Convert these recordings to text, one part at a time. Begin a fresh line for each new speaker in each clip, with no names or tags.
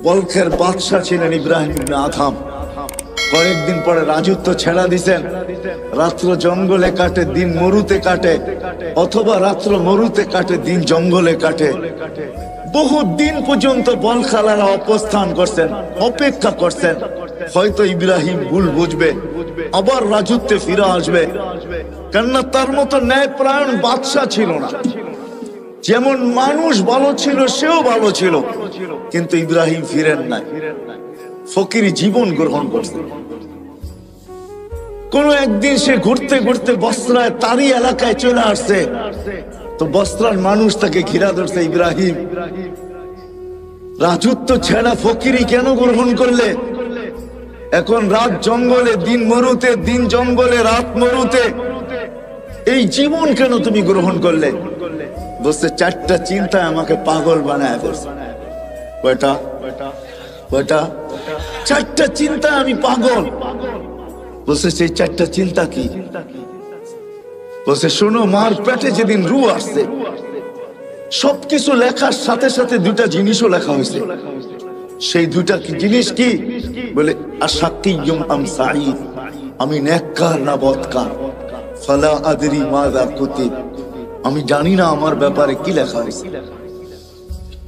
বলখের বাদশা ছিলেন ইব্রাহিম ইবনে আদহাম। কয়েকদিন পরে রাজত্ব ছেড়া দিছেন। রাত্র জঙ্গলে কাটে, দিন মরুতে কাটে, অথবা রাত্র মরুতে কাটে, দিন জঙ্গলে কাটে। বহু দিন পর্যন্ত বলখালারা অবস্থান করছেন, অপেক্ষা করছেন, হয়তো ইব্রাহিম ভুল বুঝবে, আবার রাজত্বে ফিরে আসবে। কেননা তার মতো ন্যায়পরায়ণ বাদশা ছিল না। যেমন মানুষ ভালো ছিল, সেও ভালো ছিল, কিন্তু ইব্রাহিম ফিরেন নাই, ফকিরি জীবন গ্রহণ করছে। কোন একদিন সে ঘুরতে ঘুরতে বস্ত্রায় তারই এলাকায় চলে আসছে, তো বস্ত্রার মানুষ তাকে ঘিরা ধরছে, ইব্রাহিম রাজত্ব ছেড়া ফকিরি কেন গ্রহণ করলে? এখন রাত জঙ্গলে, দিন মরুতে, দিন জঙ্গলে, রাত মরুতে, এই জীবন কেন তুমি গ্রহণ করলে? বলছে, চারটা চিন্তায় আমাকে পাগল বানায় ফেলছে। কয়টা? চারটা চিন্তায় আমি পাগল। বলছে, সেই চারটা চিন্তা কি? বলছে, শোনো, মার পেটে যেদিন রূহ আসছে, সবকিছু লেখার সাথে সাথে দুটা জিনিসও লেখা হয়েছে। সেই দুটা জিনিস কি? বলে, আশাকিয়ুম আম সাঈদ, আমি নেককার না বদকার। ফালা আদরি মাযা কুতিব, আমি জানি না আমার ব্যাপারে কি লেখা হয়েছে।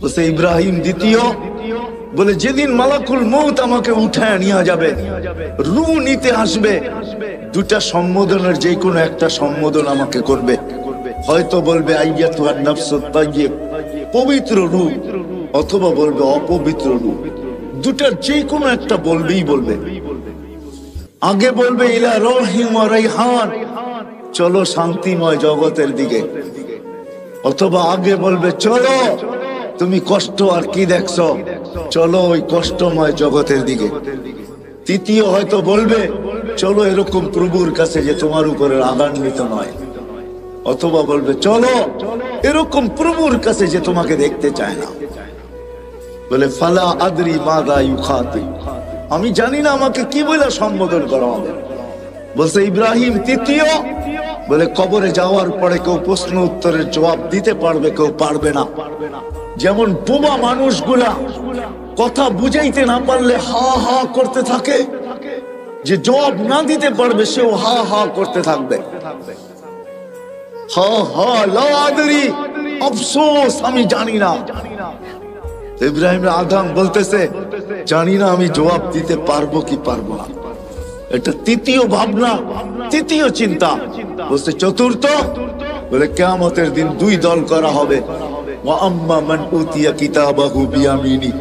বলছে, ইব্রাহিম দ্বিতীয়, বলে যেদিন মালাকুল মউত আমাকে উঠায় নিয়ে যাবে, রূহ নিতে আসবে, দুটা সম্বোধনের যে কোনো একটা সম্বোধন আমাকে করবে। হয়তো বলবে আইয়াতুহান নাফসুত তাইয়্যিব, পবিত্র রূহ, অথবা বলবে অপবিত্র রূহ। দুটার যে কোনো একটা বলবেই বলবে। আগে বলবে ইলা রহিম ওয়া রাইহান, চলো শান্তিময় জগতের দিকে, অথবা আগে বলবে চলো তুমি কষ্ট আর কি দেখছো, চলো ওই কষ্টময় জগতের দিকে। তৃতীয় হয়তো বলবে চলো এরকম প্রভুর কাছে যে তোমার উপরে রাগান্বিত নয়, অথবা বলবে চলো এরকম প্রভুর কাছে যে তোমাকে দেখতে চায় না। বলে, ফালা আদরি মাযা ইউখাতিব, আমি জানি না আমাকে কি বলে সম্বোধন করা হবে। বলছে ইব্রাহিম তৃতীয়, বলে কবরে যাওয়ার পরে কেউ প্রশ্ন উত্তরের জবাব দিতে পারবে, কেউ পারবে না। যেমন বোবা মানুষগুলা কথা বুঝাইতে না পারলে হা হা করতে থাকে, যে জবাব না দিতে পারবে সেও হা হা করতে থাকবে। হা হা লা আদরি, আফসোস আমি জানি না। ইব্রাহিম আদম বলতেছে, জানি না আমি জবাব দিতে পারবো কি পারবো না। এটা তৃতীয় ভাবনা, তৃতীয় চিন্তা। বলছে চতুর্থ, বলে কিয়ামতের দিন দুই দল করা হবে। ওয়া আম্মা মান উতিয়া কিতাবাহু বিয়ামিনি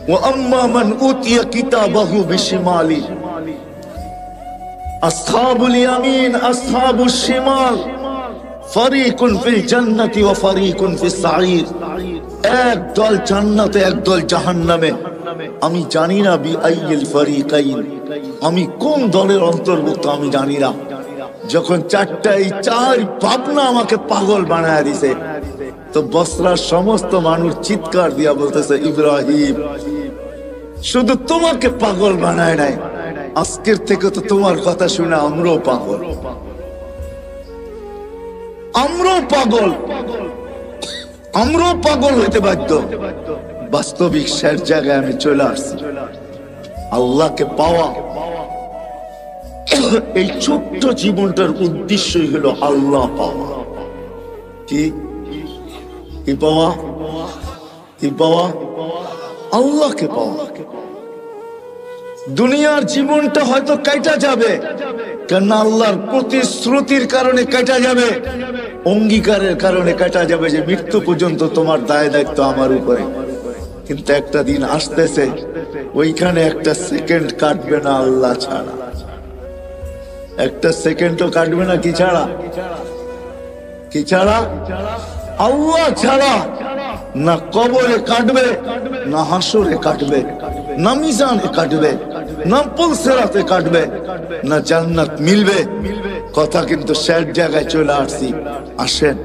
ওয়া আম্মা মান উতিয়া কিতাবাহু বিশিমালি, আসহাবুল ইয়ামিন আসহাবুশ শিমাল, ফারিকুন ফিল জান্নাতি ওয়া ফারিকুন ফিস সাঈর। এক দল জান্নাতে, এক দল জাহান্নামে। আমি জানি না বি আইয়িল ফারিকাইন, আমি কোন দলের অন্তর্ভুক্ত আমি জানি না। যখন এই চার ভাবনা আমাকে পাগল বানায় দিছে, তো বসরার সমস্ত মানুষ চিৎকার দিয়া বলতেছে, ইব্রাহিম শুধু তোমাকে পাগল বানায় নাই, আজকের থেকে তো তোমার কথা শুনে আমরাও পাগল, আমরাও পাগল, আমরাও পাগল হইতে বাধ্য। বাস্তবিক শেষ জায়গায় আমি চলে আসছি। আল্লাহকে পাওয়া, এই ছোট্ট জীবনটার উদ্দেশ্যই হলো আল্লাহ পাওয়া। কি পাওয়া? কি পাওয়া? আল্লাহকে পাওয়া। দুনিয়ার জীবনটা হয়তো কাটা যাবে, কেন আল্লাহর প্রতিশ্রুতির কারণে কাটা যাবে, অঙ্গীকারের কারণে কাটা যাবে যে মৃত্যু পর্যন্ত তোমার দায় দায়িত্ব আমার উপরে। কিন্তু একটা দিন আসতেছে, ওইখানে একটা সেকেন্ড কাটবে না আল্লাহ ছাড়া, একটা সেকেন্ডও কাটবে না। কি ছাড়া? কি ছাড়া? আল্লাহ ছাড়া। না কবরে কাটবে, না হাসরে কাটবে, না মিজানে কাটবে, না পুলসিরাতে কাটবে, না জান্নাত মিলবে। কথা কিন্তু শেষ জায়গায় চলে আসছি। আসেন,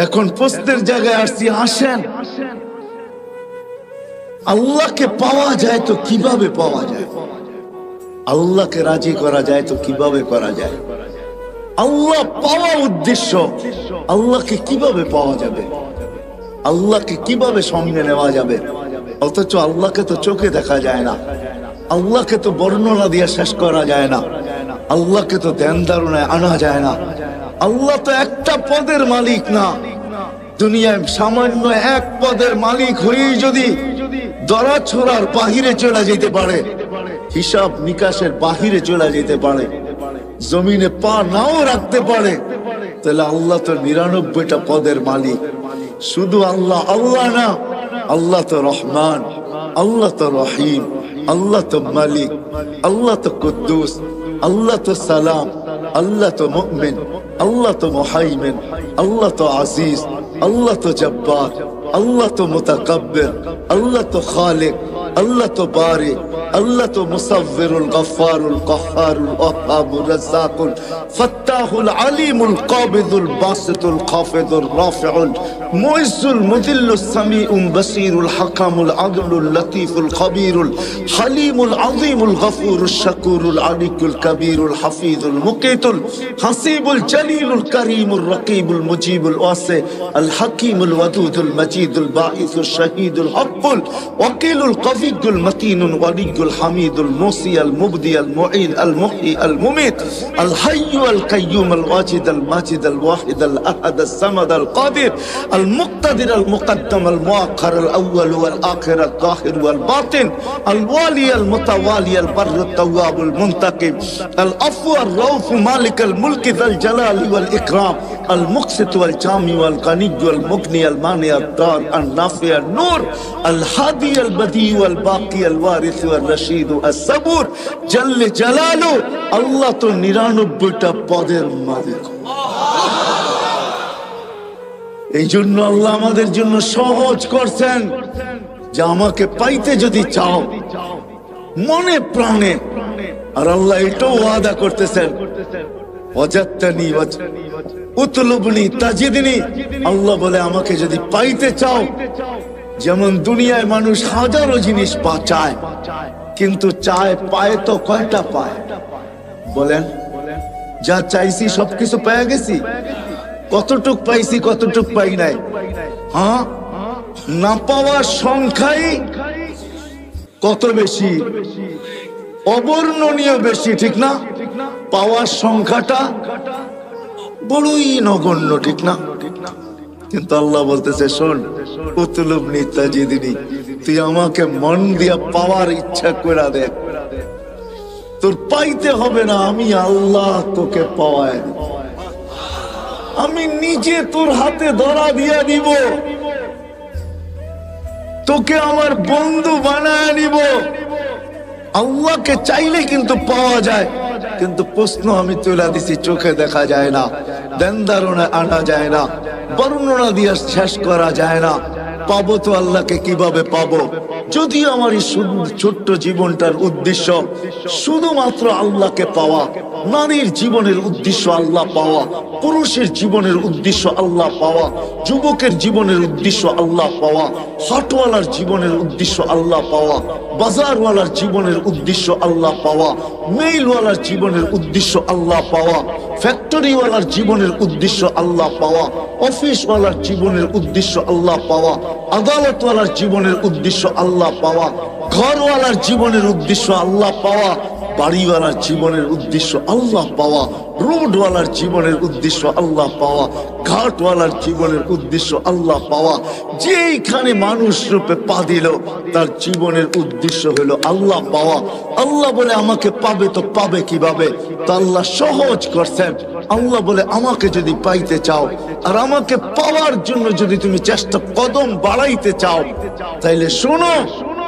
এখন প্রশ্নের জায়গায় আসছি। আসেন, আল্লাহকে পাওয়া যায় তো কিভাবে পাওয়া যায়? আল্লাহকে রাজি করা যায় তো কিভাবে করা যায়? আল্লাহ পাওয়া উদ্দেশ্য, আল্লাহকে কিভাবে পাওয়া যাবে? আল্লাহকে কিভাবে সঙ্গে নেওয়া যাবে? অথচ আল্লাহকে তো চোখে দেখা যায় না, আল্লাহকে তো বর্ণনা দিয়ে শেষ করা যায় না, আল্লাহকে তো ধ্যান ধারণায় আনা যায় না। আল্লাহ তো একটা পদের মালিক না, দুনিয়ায় সামান্য এক পদের মালিক হয়েই যদি দরা ছোড়ার বাহিরে চলে যেতে পারে, হিসাব নিকাশের বাহিরে চলে যেতে পারে, জমিনে পা নাও রাখতে পারে, তাহলে আল্লাহ তো ৯৯টা পদের মালিক। শুধু আল্লাহ আল্লাহ না, আল্লাহ তো রহমান, আল্লাহ তো রহিম, আল্লাহ তো মালিক, আল্লাহ তো কুদ্দুস, আল্লাহ তো সালাম, আল্লাহ তো মুমিন, আল্লাহ তো মুহাইমিন, আল্লাহ তো আজিজ, আল্লাহ তো জব্বার, আল্লাহ তো মুতাকাব্বির, আল্লাহ তো খালিক, আল্লাহ তো বারি, আল্লাহ তো মুসাব্বিরুল গফফারুল কাহ্হারুল ওয়াহ্হাবুর রাজ্জাকুল ফাত্তাহুল আলিমুল কাবিদুল বাসিতুল খাফিদুর রাফিউল মুইজ্জুল মুযিল্লুস সামিউল বাসীরুল হাকামুল আদলুল লতীফুল খবীরুল হালিমুল আযীমুল গফুরুশ শাকুরুল আলিকুল কবীরুল হাফিজুল মুকিতুল হাসিবুল জলিলুল করিমুর রকিবুল মুজিবুল ওয়াসি আল হাকিমুল ওয়াদুদুল মজিদুল বাঈসুশ শাহীদুল হক্কুল ওয়াকিলুল কবিয়্যুল মতিনুল ওয়ালিয়ুল হামিদুল মুসি আল মুবদি আল মুঈদ আল মুহয়ি আল মুমীত আল হাইয়্যু আল কাইয়্যুম আল ওয়াজিদ আল মাজিদ আল ওয়াহিদ আল আহাদ আস সামাদ আল কাদির আল মুক্তাদির আল মুকদ্দম আল মুআক্খার আল আউয়াল ওয়াল আখির আল যাহির ওয়াল বাতিন আল ওয়ালি আল মুতাওয়ালি আল বারর আত তাওয়াবুল মুনতাকিম আল আফু আর রাউফ মালিক আল মুলক যাল জালালি ওয়াল ইকরাম আল মুকসিত ওয়াল জামি ওয়াল গানি ওয়াল মুগনি আল মানি আত দার আল নাফি আল নূর আল হাদি আল বদি ওয়াল বাকি আল ওয়ারিস ওয়াল রশিদ আস সাবুর জাল্লে জালালু। আল্লাহ তো ৯৯টা পদের মালিক। এই জন্য আল্লাহ আমাদের জন্য সহজ করছেন যে আমাকে পাইতে যদি চাও মনে প্রাণে, আর আল্লাহ এটাও ওয়াদা করতেছেন ওয়াজাদতানি উতলুবনি তাজিদনি। আল্লাহ বলে আমাকে যদি পাইতে চাও, যেমন দুনিয়ায় মানুষ হাজারো জিনিস চায়, কিন্তু চায় পায় তো কয়টা পায় বলেন? যা চাইছি সবকিছু পেয়ে গেছি? কতটুক পাইছি, কতটুক পাই নাই? হ্যাঁ, না পাওয়ার সংখ্যাই কত বেশি, অবর্ণনীয় বেশি, ঠিক না? পাওয়ার সংখ্যাটা বড়ই নগণ্য, ঠিক না? কিন্তু আল্লাহ বলতেছে শোন, উতলুবনি তাজিদনি, তুই আমাকে মন দিয়া পাওয়ার ইচ্ছা করে দেখ, তোর পাইতে হবে না, আমি আল্লাহ তোকে পাওয়ায়, আমি নিজে তোর হাতে ধরা দিয়া দিব, তোকে আমার বন্ধু বানায় নিব। আল্লাহকে চাইলে কিন্তু পাওয়া যায়, কিন্তু প্রশ্ন আমি তুলে দিছি, চোখে দেখা যায় না, ধ্যান ধারণায় আনা যায় না, বর্ণনা দিয়ে শেষ করা যায় না। পাবো তো আল্লাহকে কিভাবে পাবো? যদি আমার এই ছোট্ট জীবনটার উদ্দেশ্য শুধুমাত্র আল্লাহকে পাওয়া, নারীর জীবনের উদ্দেশ্য আল্লাহ পাওয়া, পুরুষের জীবনের উদ্দেশ্য আল্লাহ পাওয়া, যুবকের জীবনের উদ্দেশ্য আল্লাহ পাওয়া, হাটওয়ালার জীবনের উদ্দেশ্য আল্লাহ পাওয়া, বাজারওয়ালার জীবনের উদ্দেশ্য আল্লাহ পাওয়া, মেইলওয়ালার জীবনের উদ্দেশ্য আল্লাহ পাওয়া, ফ্যাক্টরিওয়ালার জীবনের উদ্দেশ্য আল্লাহ পাওয়া, অফিসওয়ালার জীবনের উদ্দেশ্য আল্লাহ পাওয়া, আদালতওয়ালার জীবনের উদ্দেশ্য আল্লাহ পাওয়া, ঘরওয়ালার জীবনের উদ্দেশ্য আল্লাহ পাওয়া, বাড়িওয়ালার জীবনের উদ্দেশ্য আল্লাহ পাওয়া, রোডওয়ালার জীবনের উদ্দেশ্য আল্লাহ পাওয়া, ঘাটওয়ালার জীবনের উদ্দেশ্য আল্লাহ পাওয়া। যেইখানে মানুষ রূপে পা দিল তার জীবনের উদ্দেশ্য হলো আল্লাহ পাওয়া। আল্লাহ বলে আমাকে পাবে তো পাবে কিভাবে? তা আল্লাহ সহজ করছেন। আল্লাহ বলে আমাকে যদি পাইতে চাও আর আমাকে পাওয়ার জন্য যদি তুমি চেষ্টা কদম বাড়াইতে চাও, তাইলে শোনো,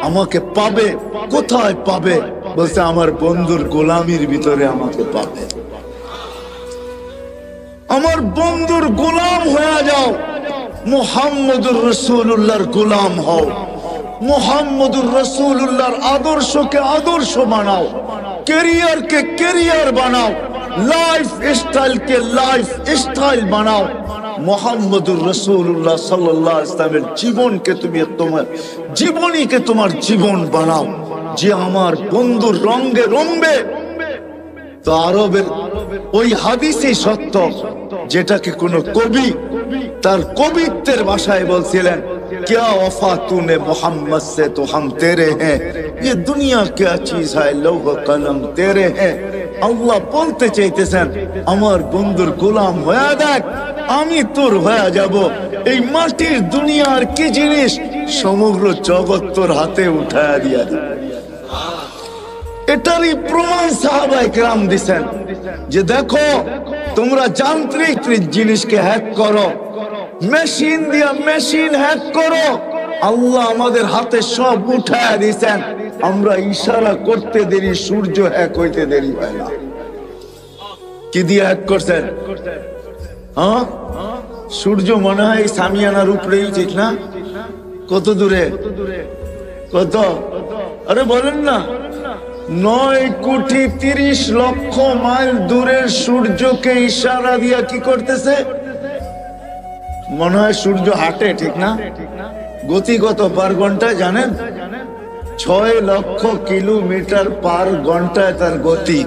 আমাকে পাবে। কোথায় পাবে? বলছে আমার বন্ধুর গোলামির ভিতরে আমাকে পাবে। আমার বন্ধুর গোলাম হয়ে যাও, মুহাম্মদুর রাসূলুল্লাহর গোলাম হও, মুহাম্মদুর রাসূলুল্লাহর আদর্শকে আদর্শ বানাও, ক্যারিয়ারকে ক্যারিয়ার বানাও, লাইফ স্টাইলকে লাইফ স্টাইল বানাও। মুহাম্মদুর রাসূলুল্লাহ সাল্লাল্লাহু আলাইহি ওয়াসাল্লামের জীবনকে তুমি তোমার জীবনীকে তোমার জীবন বানাও। যে আমার বন্ধুর রঙে রঙবে, তো আরবের ওই হাদিসই সত্য, যেটাকে কোন কবি তার কবিত্বের ভাষায় বলছিলেন क्या वफा तूने मोहम्मद से तो हम तेरे हैं, ये दुनिया क्या चीज है, लौह कलम तेरे हैं। আল্লাহ বলতে চাইতেছেন আমার বন্ধুর গোলাম হয়ে দেখ, আমি তোর হয়ে যাব। এই মাটির দুনিয়ার কি জিনিস, সমগ্র জগৎ তোর হাতে উঠায়া দিয়া দিবে। এটারই প্রমাণ সাহাবায়ে কেরাম দিছেন যে দেখো তোমরা যান্ত্রিক জিনিসকে হ্যাক করো, মেশিন দিয়া মেশিন হ্যাক করো, আল্লাহ আমাদের হাতে সব উঠায়া দিছেন। আমরা ইশারা করতে দেরি, সূর্য হ্যাক হইতে দেরি হয় না। কি দিয়ে হ্যাক করছেন? হ্যাঁ, সূর্য মনে হয় সামিয়ানার উপরেই, ঠিক না? কত দূরে? কত? আরে বলেন না, 9,30,00,000 মাইল দূরের সূর্যকে ইশারা দিয়া কি করতেছে? মনে হয় সূর্য হাঁটে, ঠিক না? গতি কত পার ঘন্টায় জানেন? 6 লক্ষ কিলোমিটার পার ঘন্টায় তার গতি।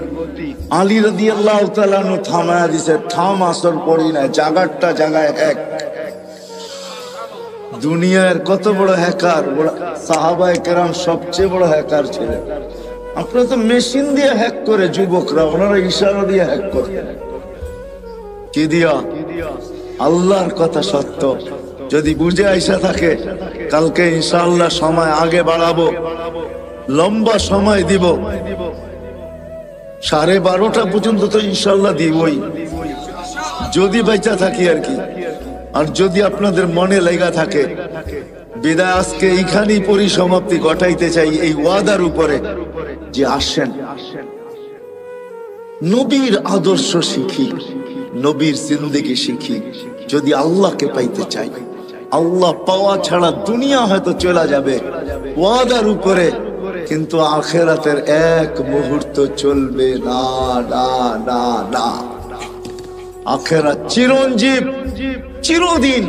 আলী রাদিয়াল্লাহু তাআলা নু থামায়া দিছে, থাম, আসর পড়ি না, জাগারটা জাগায় এক। দুনিয়ার কত বড় হ্যাকার, সাহাবায়ে কেরাম সবচেয়ে বড় হ্যাকার ছিলেন। আপনারা তো মেশিন দিয়ে হ্যাক করে, যুবকরা ওনারা ইশারা দিয়ে হ্যাক করে। কি দিয়া? আল্লাহর কথা সত্য। যদি বুঝে আইসা থাকে, কালকে ইনশাআল্লাহ সময় আগে বাড়াবো, লম্বা সময় দিব, 12:30 পর্যন্ত তো ইনশাআল্লাহ দিবই, যদি বেঁচে থাকি আর কি। আর যদি আপনাদের মনে লেগা থাকে, বিদায় আজকে এইখানেই পরিসমাপ্তি ঘটাইতে চাই এই ওয়াদার উপরে যে আসেন নবীর আদর্শ শিখি, নবীর জিন্দেগি শিখি। যদি আল্লাহকে পাইতে চাই, আল্লাহ পাওয়া ছাড়া দুনিয়া হয়তো চলে যাবে ওয়াদার উপরে, কিন্তু আখিরাতের এক মুহূর্ত চলবে না, না, না, না। আখিরাত চিরঞ্জীব, চিরদিন।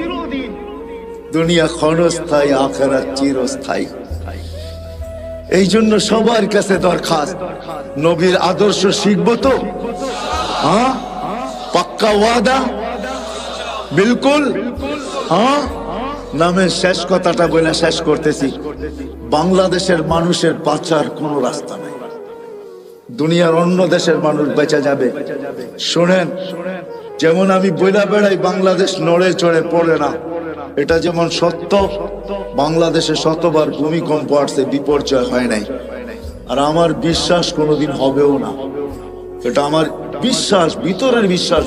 দুনিয়া ক্ষণস্থায়ী, আখিরাত চিরস্থায়ী। এই জন্য সবার কাছে দরখাস্ত, নবীর আদর্শ শিখবো তো? হ্যাঁ, পাক্কা ওয়াদা? বিলকুল। হ্যাঁ, নামে শেষ কথাটা বলে শেষ করতেছি। বাংলাদেশের মানুষের বাঁচার কোনো রাস্তা নাই, দুনিয়ার অন্য দেশের মানুষ বেঁচে যাবে। শোনেন, যেমন আমি বইলা বেড়াই বাংলাদেশ নড়ে চড়ে পড়ে না, এটা যেমন সত্য, বাংলাদেশে শতবার ভূমিকম্প আসছে, বিপর্যয় হয় নাই। আর আমার বিশ্বাস কোনোদিন হবেও না, এটা আমার বিশ্বাস, ভিতরের বিশ্বাস।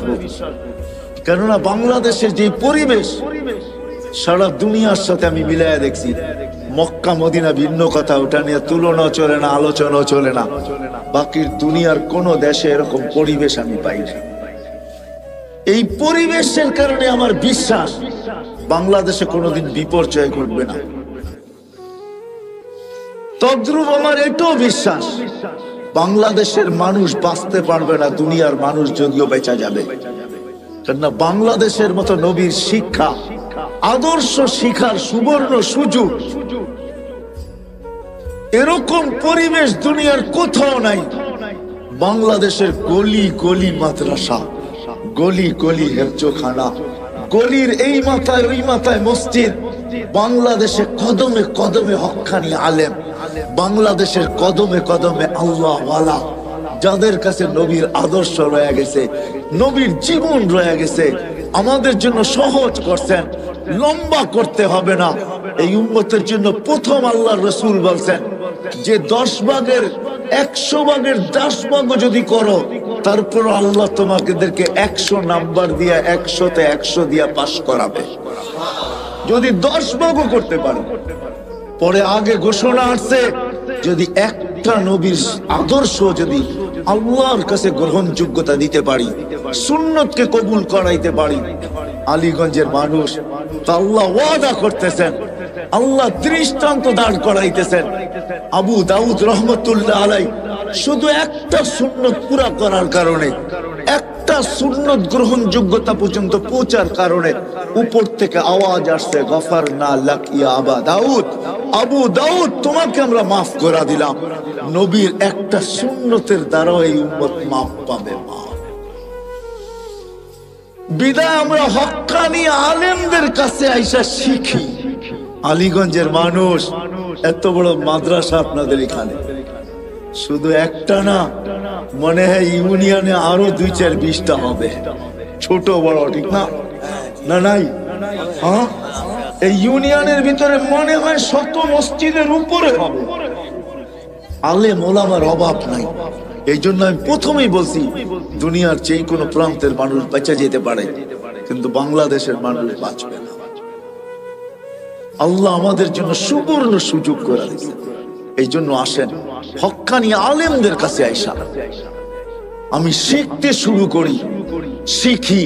কেননা বাংলাদেশের যে পরিবেশ সারা দুনিয়ার সাথে আমি মিলাইয়া দেখছি। মক্কা মদিনা ভিন্ন কথা, ওটা নিয়ে তুলনা চলে না, আলোচনা চলে না। বাকি দুনিয়ার কোন দেশে এরকম পরিবেশ আমি পাই না। এই পরিবেশের কারণে আমার বিশ্বাস বাংলাদেশে কোনোদিন বিপর্যয় ঘটবে না। তদ্রুপ আমার এটাও বিশ্বাস বাংলাদেশের মানুষ বাঁচতে পারবে না, দুনিয়ার মানুষ যদিও বেঁচে যাবে। কেননা বাংলাদেশের মতো নবীর শিক্ষা, আদর্শ শিখার সুবর্ণ সুযোগ, এরকম পরিবেশ দুনিয়ার কোথাও নাই। বাংলাদেশের গলি গলি মাদ্রাসা, গলি গলি হেফজোখানা, গলির এই মাথায় ওই মাথায় মসজিদ। বাংলাদেশে কদমে কদমে হক্কানি আলেম, বাংলাদেশের কদমে কদমে আল্লাহ ওয়ালা, যাদের কাছে নবীর আদর্শ রয়ে গেছে, নবীর জীবন রয়ে গেছে, আমাদের জন্য সহজ করছেন, লম্বা করতে হবে না। এই উম্মতের জন্য প্রথম আল্লাহর রাসূল বলছেন যে 10 ভাগের 100 ভাগের 10 ভাগও যদি করো, তারপর আল্লাহ তোমাদেরকে 100 নাম্বার দিয়া 100তে 100 দিয়া পাস করাবে, যদি 10 ভাগও করতে পারো। পরে আগে ঘোষণা আসছে, যদি একটা নবীর আদর্শ যদি আল্লাহর কাছে গ্রহণযোগ্যতা দিতে পারি, সুন্নতকে কবুল করাইতে পারি, আলীগঞ্জের মানুষ তো আল্লাহ ওয়াদা করতেছেন, আল্লাহ দৃষ্টান্ত দাঁড় করাইতেছেন। আবু দাউদ রহমতুল্লাহ আলাই শুধু একটা সুন্নত পুরা করার কারণে, একটা সুন্নত গ্রহণযোগ্যতা পর্যন্ত পৌঁছার কারণে উপর থেকে আওয়াজ আসছে, গফারনা লাক ইয়া আবা দাউদ, আবু দাউদ তোমাকে আমরা মাফ করে দিলাম। নবীর একটা সুন্নতের দ্বারা এই উম্মত মাফ পাবে। বিদায় আমরা হক্কানি আলেমদের কাছে আইসা শিখি, আলীগঞ্জের মানুষ, এত বড় মাদ্রাসা আপনাদের এখানে, শুধু একটা না, মনে হয় ইউনিয়নে আরো 2-4-20টা হবে, ছোট বড়, ঠিক না? না নাই? হ্যাঁ, এই ইউনিয়নের ভিতরে মনে হয় 100 মসজিদের উপরে হবে। আলেম ওলামার অভাব নাই। এই জন্য আমি প্রথমেই বলছি, দুনিয়ার যে কোনো প্রান্তের মানুষ বেঁচে যেতে পারে, কিন্তু বাংলাদেশের মানুষ বাঁচবে না। আল্লাহ আমাদের জন্য সুবর্ণ সুযোগ করে দিয়েছে। এই জন্য আসেন, হক্কানি আলেমদের কাছে আইসা আমি শিখতে শুরু করি, শিখি।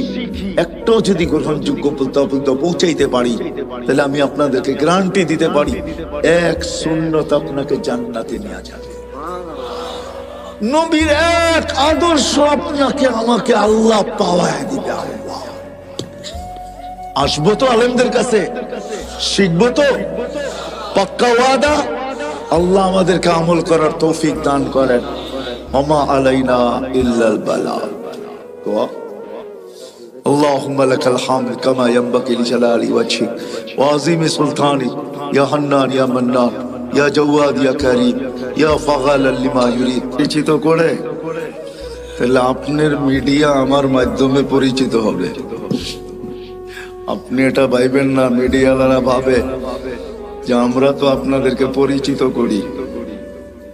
একটাও যদি গ্রহণযোগ্য বলতে পৌঁছাইতে পারি, তাহলে আমি আপনাদেরকে গ্যারান্টি দিতে পারি, এক সুন্নত আপনাকে জান্নাতে নিয়ে যাবে। নবীর এক আদর্শ আপনাকে আমাকে আল্লাহ পাওয়ায় দিবে। আল্লাহ, আসবো তো আলেমদের কাছে, শিখবো তো, পাক্কা ওয়াদা। আল্লাহ আমাদেরকে আমল করার তৌফিক দান করেন। ওমা আলাইনা ইল্লাল বালাগ। اللهم لك الحمد كما ينبغي لجلال وجهك وعظيم سلطانك يا حنان يا منان يا جواد يا كريم يا فعالا لما يريد। পরিচিত করে তাহলে আপনার মিডিয়া আমার মাধ্যমে পরিচিত হবে। আপনি এটা ভাইবেন না, মিডিয়াওয়ালারা ভাবে যে আমরা তো আপনাদেরকে পরিচিত করি,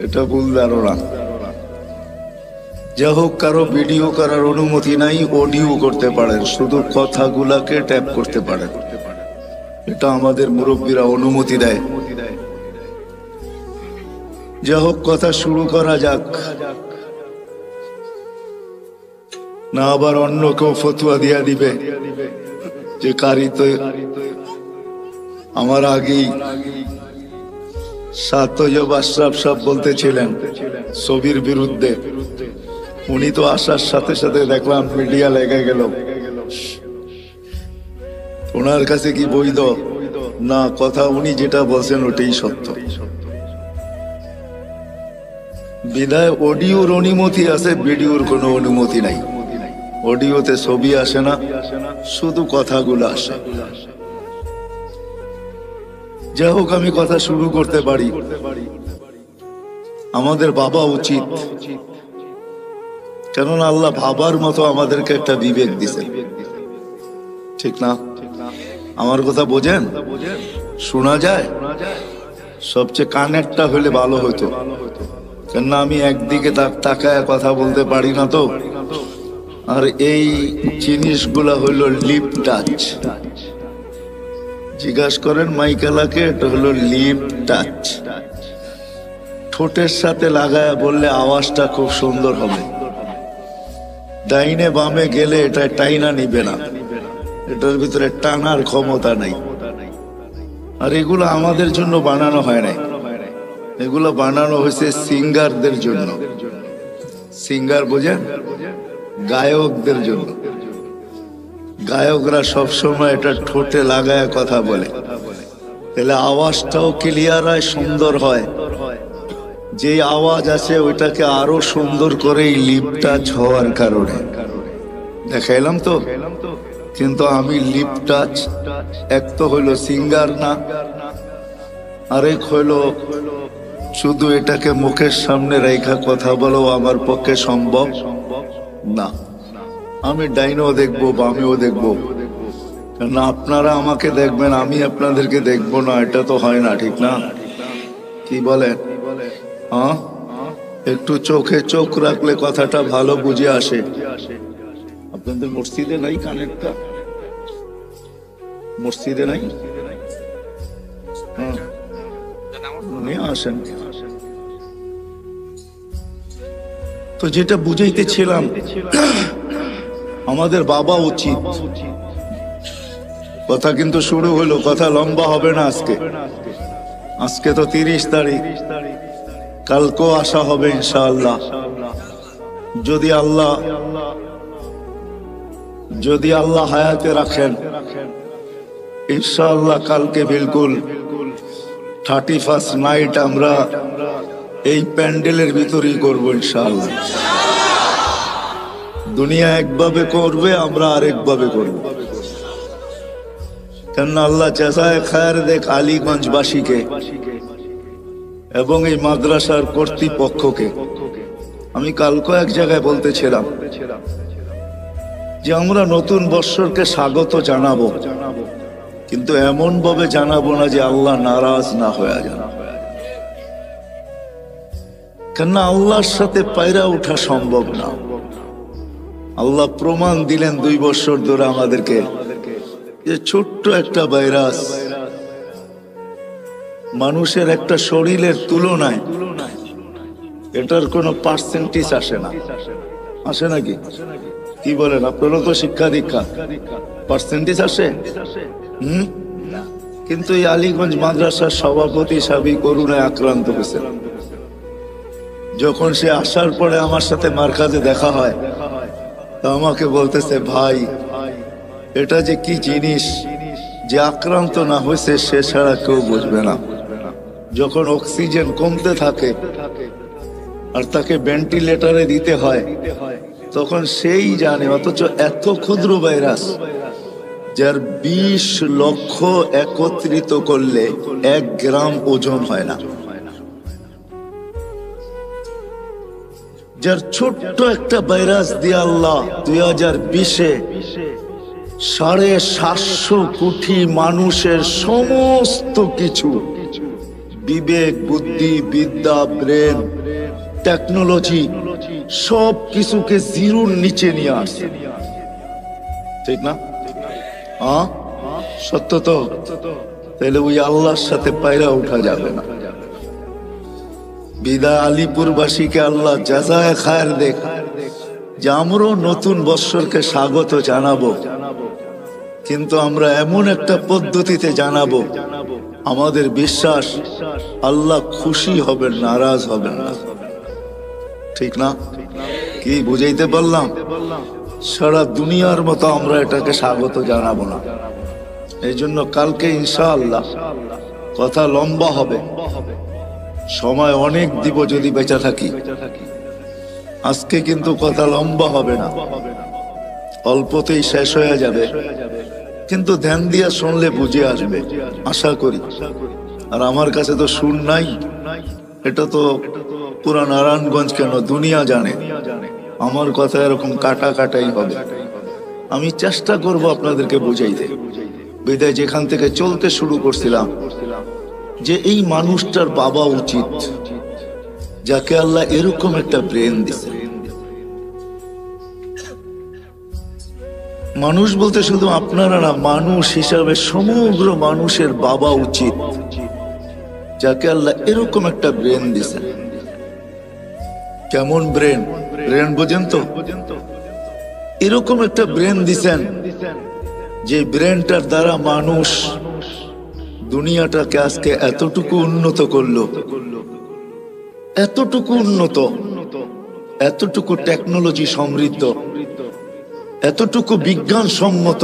এটা ভুল ধারণা। যা হোক, কারো ভিডিও করার অনুমতি নাই, অডিও করতে পারেন, শুধু কথাগুলাকে ট্যাপ করতে পারেন, এটা আমাদের মুরব্বীরা অনুমতি দেয়। যা হোক, কথা শুরু করা যাক, না আবার অন্য কেউ ফতুয়া দিয়া দিবে যে কারি তো আমার আগেই সাতয়ব আশরাফ সাহেব বলতেছিলেন ছবির বিরুদ্ধে। উনি তো আসার সাথে সাথে দেখলাম মিডিয়া লেগে গেল। ওনার কাছে কি বৈধ না কথা? উনি যেটা বলছেন ওটাই সত্য। বিদায় অডিওর অনুমতি আছে, ভিডিওর কোনো অনুমতি নাই। অডিওতে ছবি আসে না, শুধু কথাগুলো আসে। যাই হোক, আমি কথা শুরু করতে পারি। আমাদের ভাবা উচিত, কেননা আল্লাহ ভাবার মতো আমাদেরকে একটা বিবেক দিয়েছেন, ঠিক না? আমার কথা বোঝেন? শোনা যায়? সবচেয়ে কানেরটা হলে ভালো হতো, কেননা আমি একদিকে তাকায় কথা বলতে পারি না তো। আর এই জিনিসগুলা হইল লিপ টাচ। জিজ্ঞাসা করেন মাইকেলাকে, এটা হলো লিপ টাচ। ঠোঁটের সাথে লাগায় বললে আওয়াজটা খুব সুন্দর হবে। ডাইনে বামে গেলে এটা টাইনা নিবে না, এটার ভিতরে টানার ক্ষমতা নাই। আর এগুলো আমাদের জন্য বানানো হয় নাই, এগুলো বানানো হয়েছে সিঙ্গারদের জন্য। সিঙ্গার বোঝেন? গায়কদের জন্য। গায়করা সবসময় এটা ঠোঁটে লাগায় কথা বলে, তাহলে আওয়াজটাও ক্লিয়ার হয়, সুন্দর হয়। যে আওয়াজ আছে ওইটাকে আরো সুন্দর করে লিপ টাচ হওয়ার কারণে দেখাইলাম তো। কিন্তু আমি লিপ টাচ, এক তো হইলো সিঙ্গার না, আরেক হইলো শুধু এটাকে মুখের সামনে রেখা কথা বলো আমার পক্ষে সম্ভব না। আমি ডাইনও দেখবো, বামেও দেখবো, কারণ আপনারা আমাকে দেখবেন, আমি আপনাদেরকে দেখবো না, এটা তো হয় না, ঠিক না? কি বলেন? হ্যাঁ, একটু চোখে চোখ রাখলে কথাটা ভালো বুঝে আসে। আপনাদের মসজিদে নাই কানেরটা? মসজিদে নাই? হ্যাঁ, নিয়ে আসেন। তো যেটা বুঝাইতেছিলাম, আমাদের বাবা উচিত, কথা কিন্তু শুরু হলো, কথা লম্বা হবে না আজকে। আজকে তো 30 তারিখ, কালকেও আসা হবে ইনশাআল্লাহ। যদি আল্লাহ হায়াতে রাখেন, ইনশাআল্লাহ কালকে বিলকুল 31st নাইট আমরা এই প্যান্ডেলের ভিতরেই করবো ইনশাআল্লাহ। দুনিয়া একভাবে করবে, আমরা আরেকভাবে করব। কেননা আল্লাহ জাযায়ে খায়ের দেখ আলীগঞ্জবাসীকে এবং এই মাদ্রাসার কর্তৃপক্ষকে। আমি কালকে এক জায়গায় বলতেছিলাম যে আমরা নতুন বৎসরকে স্বাগত জানাবো, কিন্তু এমন ভাবে জানাবো না যে আল্লাহ নারাজ না হয়ে যান। কেননা আল্লাহর সাথে পায়রা ওঠা সম্ভব না। আল্লাহ প্রমাণ দিলেন 2 বছর ধরে আমাদেরকে যে ছোট্ট একটা ভাইরাস মানুষের একটা শরীরের তুলনায় এটার কোনো পার্সেন্টেজ আসে না। আসে নাকি? কি বলেন আপনারও তো শিক্ষা দীক্ষা, পার্সেন্টেজ আসে? কিন্তু এই আলীগঞ্জ মাদ্রাসার সভাপতি সাবি করুণায় আক্রান্ত হয়েছে। যখন সে আসার পরে আমার সাথে মার্কাজে দেখা হয়, তা আমাকে বলতেছে, ভাই এটা যে কি জিনিস, যে আক্রান্ত না হয়েছে সে ছাড়া কেউ বুঝবে না। যখন অক্সিজেন কমতে থাকে আর তাকে ভেন্টিলেটরে দিতে হয়, তখন সেই জানে। অথচ এত ক্ষুদ্র ভাইরাস যার 20 লক্ষ একত্রিত করলে 1 গ্রাম ওজন হয় না, যার ছোট্ট একটা ভাইরাস দিয়ে আল্লাহ 2020-এ 750 কোটি মানুষের সমস্ত কিছু, বিবেক, বুদ্ধি, বিদ্যা, ব্রেন, টেকনোলজি, সব কিছুকে জিরোর নিচে নিয়ে আসছে। ঠিক না? সত্য তো? তাহলে ওই আল্লাহর সাথে পায়রা উঠা যাবে না। বিদায় আলিপুরবাসীকে আল্লাহ জাযায়ে খায়ের দেখ যে আমরাও নতুন বৎসরকে স্বাগত জানাবো, কিন্তু আমরা এমন একটা পদ্ধতিতে জানাবো আমাদের বিশ্বাস আল্লাহ খুশি হবেন, নারাজ হবেন না। ঠিক না? কি বুঝাইতে পারলাম? সারা দুনিয়ার মতো আমরা এটাকে স্বাগত জানাবো না। এই জন্য কালকে ইনশাআল্লাহ কথা লম্বা হবে, সময় অনেক দিব যদি বেঁচে থাকি। আজকে কিন্তু কথা লম্বা হবে না, অল্পতেই শেষ হয়ে যাবে, কিন্তু ধ্যান দিয়া শুনলে বুঝে আসবে আশা করি। আর আমার কাছে তো সুর নাই, এটা তো পুরা নারায়ণগঞ্জ কেন দুনিয়া জানে আমার কথা এরকম কাটা কাটাই হবে। আমি চেষ্টা করব আপনাদেরকে বুঝাইতে। বিদায় যেখান থেকে চলতে শুরু করছিলাম যে এই মানুষটার বাবা উচিত যাকে আল্লাহ এরকম একটা ব্রেন দিছে। মানুষ বলতে শুধু আপনারা না, মানুষ হিসাবে সমগ্র মানুষের বাবা উচিত যাকে আল্লাহ এরকম একটা ব্রেন দিছে। কেমন ব্রেন? ব্রেন বোঝেন তো? এরকম একটা ব্রেন দিছেন যে ব্রেনটার দ্বারা মানুষ দুনিয়াটাকে আজকে এতটুকু উন্নত করলো, এতটুকু উন্নত, এতটুকু টেকনোলজি সমৃদ্ধ, এতটুকু বিজ্ঞান সম্মত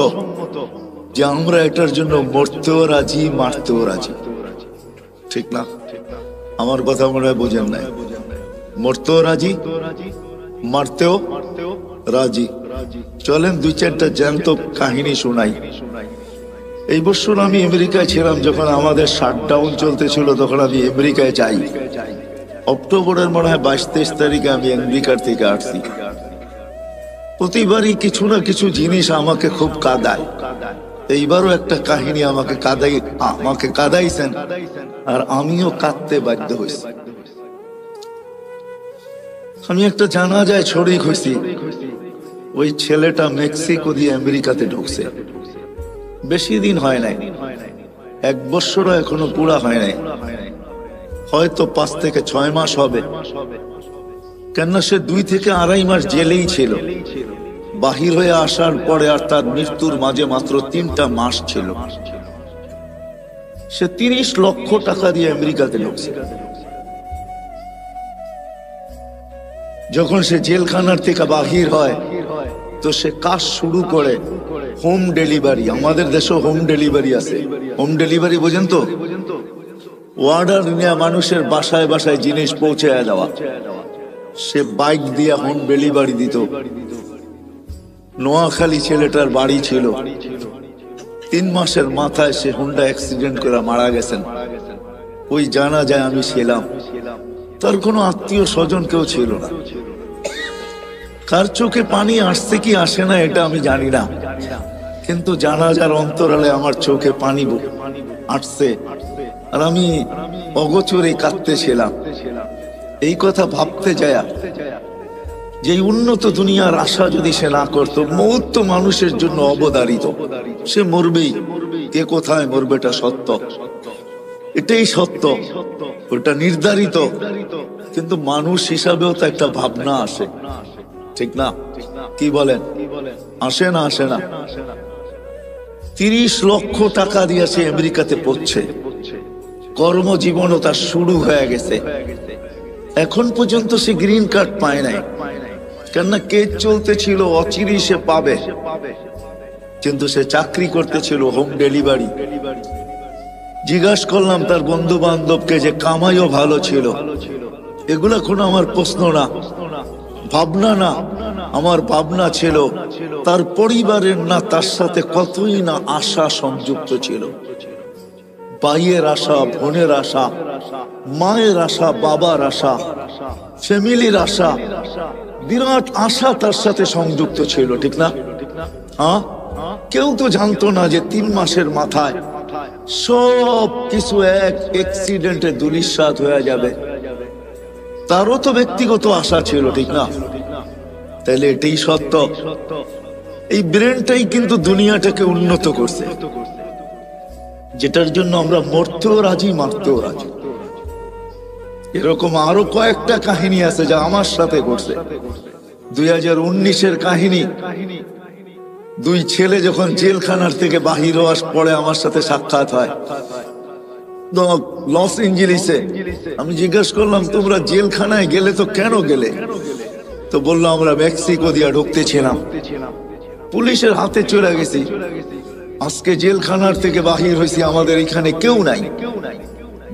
যে আমরা এটার জন্য মরতেও রাজি, মারতেও রাজি। ঠিক না? আমার কথা মনে হয় বোঝেন নাই। মরতেও রাজি, মারতেও রাজি। চলেন 2-4টা জ্যান্ত কাহিনী শোনাই। এই বছর আমি আমেরিকায় ছিলাম, যখন আমাদের শাটডাউন চলতেছিল তখন আমি আমেরিকায় যাই। অক্টোবরের মনে হয় 22-23 তারিখে আমি আমেরিকার থেকে আসছি। প্রতিবারই কিছু না কিছু জিনিস আমাকে খুব কাঁদায়। এইবারও একটা কাহিনী আমাকে কাঁদাইছেন, আর আমিও কাঁদতে বাধ্য হয়েছি। আমি একটা জানাজায় শরীক হয়েছি। ওই ছেলেটা মেক্সিকো দিয়ে আমেরিকাতে ঢুকছে, বেশি দিন হয় নাই, 1 বছরও এখনো পুরা হয় নাই, হয়তো 5 থেকে 6 মাস হবে। কেননা সে 2 থেকে 2.5 মাস জেলেই ছিল। বাহির হয়ে আসার পরে আর তার মৃত্যুর মাঝে মাত্র 3টা মাস ছিল। সে 30 লক্ষ টাকা দিয়ে আমেরিকাতে ঢুকছে। যখন সে জেলখানার থেকে বাহির হয় তো সে কাজ শুরু করে হোম ডেলিভারি। আমাদের দেশেও হোম ডেলিভারি আছে। হোম ডেলিভারি বোঝেন তো? অর্ডার নিয়ে মানুষের বাসায় বাসায় জিনিস পৌঁছে দেওয়া। সে বাইক দিয়ে হোম ডেলিভারি দিত। নোয়াখালী ছেলেটার বাড়ি ছিল। 3 মাসের মাথায় সে হুন্ডা অ্যাক্সিডেন্ট করে মারা গেছেন। ওই জানাজায় আমি ছিলাম। তার কোনো আত্মীয় স্বজন কেউ ছিল না। কার চোখে পানি আসছে কি আসে না এটা আমি জানি না, কিন্তু জানাজার অন্তরালে আমার চোখে পানি আসছে, আর আমি অগোচরে কাঁদতেছিলাম। এই কথা ভাবতে যায় যে উন্নত দুনিয়ার আশা যদি সে না করতো, মৌত তো মানুষের জন্য অবধারিত, সে মরবেই। কে কোথায় মরবে এটা সত্য, এটাই সত্য, ওটা নির্ধারিত। কিন্তু মানুষ হিসাবেও তো একটা ভাবনা আসে, ঠিক না? কি বলেন? আসে না? আসে না? 30 লক্ষ টাকা দিয়ে সে আমেরিকাতে পড়ছে, কর্মজীবনও তার শুরু হয়ে গেছে। এখন পর্যন্ত সে গ্রিন কার্ড পায় নাই, কেননা কেস চলতেছিল, অচিরেই সে পাবে। কিন্তু সে চাকরি করতেছিল হোম ডেলিভারি। জিজ্ঞাসা করলাম তার বন্ধু বান্ধবকে যে কামাইও ভালো ছিল। এগুলা কোনো আমার প্রশ্ন না, ভাবনা না। আমার ভাবনা ছিল তার পরিবারের না তার সাথে কতই না আশা সংযুক্ত ছিল। ভাইয়ের আশা, বোনের আশা, মায়ের আশা, বাবার আশা, ফ্যামিলির আশা, বিরাট আশা তার সাথে সংযুক্ত ছিল, ঠিক না? হ্যাঁ, কেউ তো জানতো না যে 3 মাসের মাথায় সব কিছু এক অ্যাক্সিডেন্টে ধূলিসাৎ হয়ে যাবে। তারও তো ব্যক্তিগত আশা ছিল, ঠিক না? তাহলে এটাই সত্য। এই ব্রেনটাই কিন্তু দুনিয়াটাকে উন্নত করছে, যেটার জন্য আমরা মরতেও রাজি, মারতেও রাজি। এরকম আরো কয়েকটা কাহিনী আছে যা আমার সাথে ঘটছে। 2019-এর কাহিনী। 2 ছেলে যখন জেলখানার থেকে বাহির হওয়ার পরে আমার সাথে সাক্ষাৎ হয় লস এঞ্জেলিসে। আমি জিজ্ঞাসা করলাম, তোমরা জেলখানায় গেলে তো কেন গেলে? তো বললো, আমরা মেক্সিকো দিয়ে ঢুকতেছিলাম, পুলিশের হাতে চলে গেছি। আজকে জেলখানার থেকে বাহির হয়েছি, আমাদের এখানে কেউ নাই,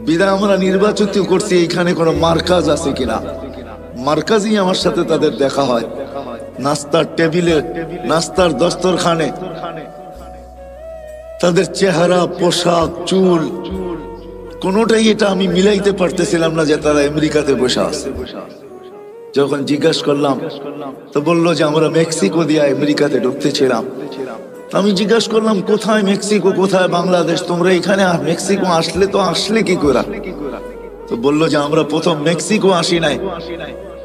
বিদায় আমরা নির্বাচিত করছি এখানে কোনো মার্কাজ আছে কিনা। মার্কাজই আমার সাথে তাদের দেখা হয়, নাস্তার টেবিলে, নাস্তার দস্তরখানে। তাদের চেহারা, পোশাক, চুল, কোনোটাই এটা আমি মিলাইতে পারতেছিলাম না যে তারা আমেরিকাতে বসে আছে। যখন জিজ্ঞাসা করলাম তো বললো যে আমরা মেক্সিকো দিয়ে আমেরিকাতে ঢুকতেছিলাম। আমি জিজ্ঞাসা করলাম, কোথায় মেক্সিকো, কোথায় বাংলাদেশ? তোমরা এখানে মেক্সিকো আসলে তো আসলে কি করে? তো বললো যে আমরা প্রথম মেক্সিকো আসি নাই,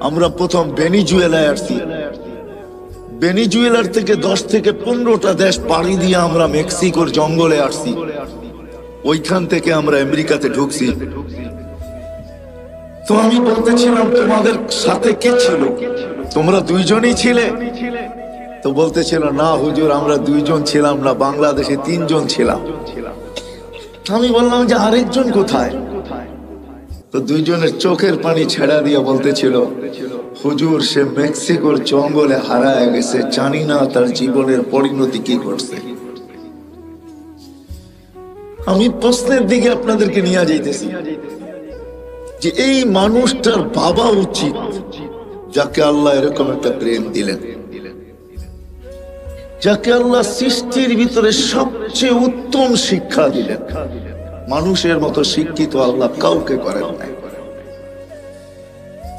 আমরা প্রথম ভেনিজুয়েলায় আসছি। ভেনিজুয়েলার থেকে 10 থেকে 15টা দেশ পাড়ি দিয়ে আমরা মেক্সিকোর জঙ্গলে আসছি, ওইখান থেকে আমরা আমেরিকাতে ঢুকছি। তো আমি বলতেছিলাম, তোমাদের সাথে কে ছিল? তোমরা 2 জনই ছিলে? তো বলতেছিল, না হুজুর, আমরা 2 জন ছিলাম না, বাংলাদেশে 3 জন ছিলাম। আমি বললাম যে আরেকজন কোথায়? তো 2 জনের চোখের পানি ছেড়া দিয়ে বলতেছিল, হুজুর, সে মেক্সিকোর জঙ্গলে হারায় গেছে, জানি না তার জীবনের পরিণতি কি করছে। আমি প্রশ্নের দিকে আপনাদেরকে নিয়ে যাইতেছি যে এই মানুষটার ভাবা উচিত যাকে আল্লাহ এরকম একটা ব্রেন দিলেন, যাকে আল্লাহ সৃষ্টির ভিতরে সবচেয়ে উত্তম শিক্ষা দিলেন। মানুষের মতো শিক্ষিত আল্লাহ কাউকে করেন নাই।